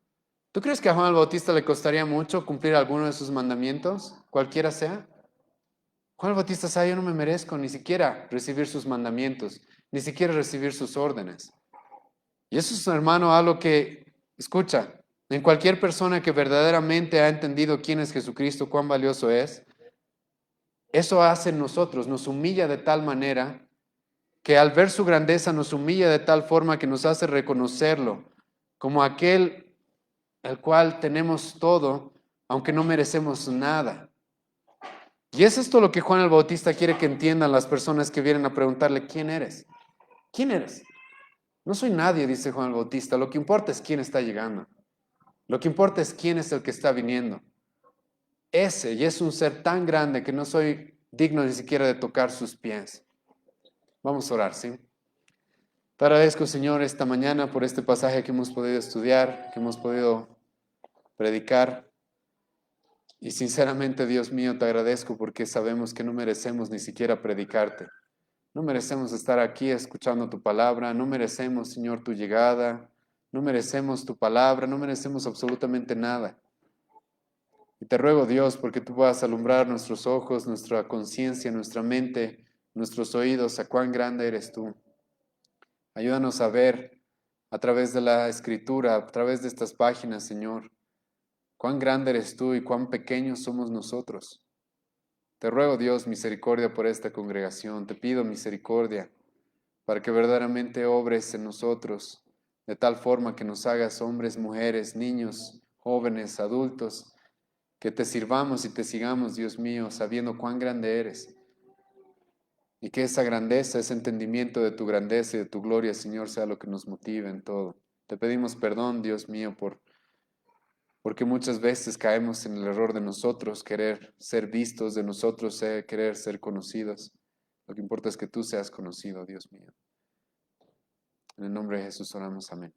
¿Tú crees que a Juan el Bautista le costaría mucho cumplir alguno de sus mandamientos, cualquiera sea? Juan el Bautista sabe, yo no me merezco ni siquiera recibir sus mandamientos, ni siquiera recibir sus órdenes. Y eso es, hermano, algo que, escucha, en cualquier persona que verdaderamente ha entendido quién es Jesucristo, cuán valioso es, eso hace en nosotros, nos humilla de tal manera que al ver su grandeza nos humilla de tal forma que nos hace reconocerlo como aquel el cual tenemos todo, aunque no merecemos nada. Y es esto lo que Juan el Bautista quiere que entiendan las personas que vienen a preguntarle, ¿quién eres? ¿Quién eres? No soy nadie, dice Juan el Bautista, lo que importa es quién está llegando. Lo que importa es quién es el que está viniendo. Ese, y es un ser tan grande que no soy digno ni siquiera de tocar sus pies. Vamos a orar, ¿sí? Te agradezco, Señor, esta mañana por este pasaje que hemos podido estudiar, que hemos podido predicar. Y sinceramente, Dios mío, te agradezco porque sabemos que no merecemos ni siquiera predicarte. No merecemos estar aquí escuchando tu palabra, no merecemos, Señor, tu llegada, no merecemos tu palabra, no merecemos absolutamente nada. Y te ruego, Dios, porque tú puedas alumbrar nuestros ojos, nuestra conciencia, nuestra mente, nuestros oídos, a cuán grande eres tú. Ayúdanos a ver a través de la Escritura, a través de estas páginas, Señor, cuán grande eres tú y cuán pequeños somos nosotros. Te ruego, Dios, misericordia por esta congregación. Te pido misericordia para que verdaderamente obres en nosotros de tal forma que nos hagas hombres, mujeres, niños, jóvenes, adultos, que te sirvamos y te sigamos, Dios mío, sabiendo cuán grande eres. Y que esa grandeza, ese entendimiento de tu grandeza y de tu gloria, Señor, sea lo que nos motive en todo. Te pedimos perdón, Dios mío, porque muchas veces caemos en el error de nosotros querer ser vistos, de nosotros querer ser conocidos. Lo que importa es que tú seas conocido, Dios mío. En el nombre de Jesús oramos, amén.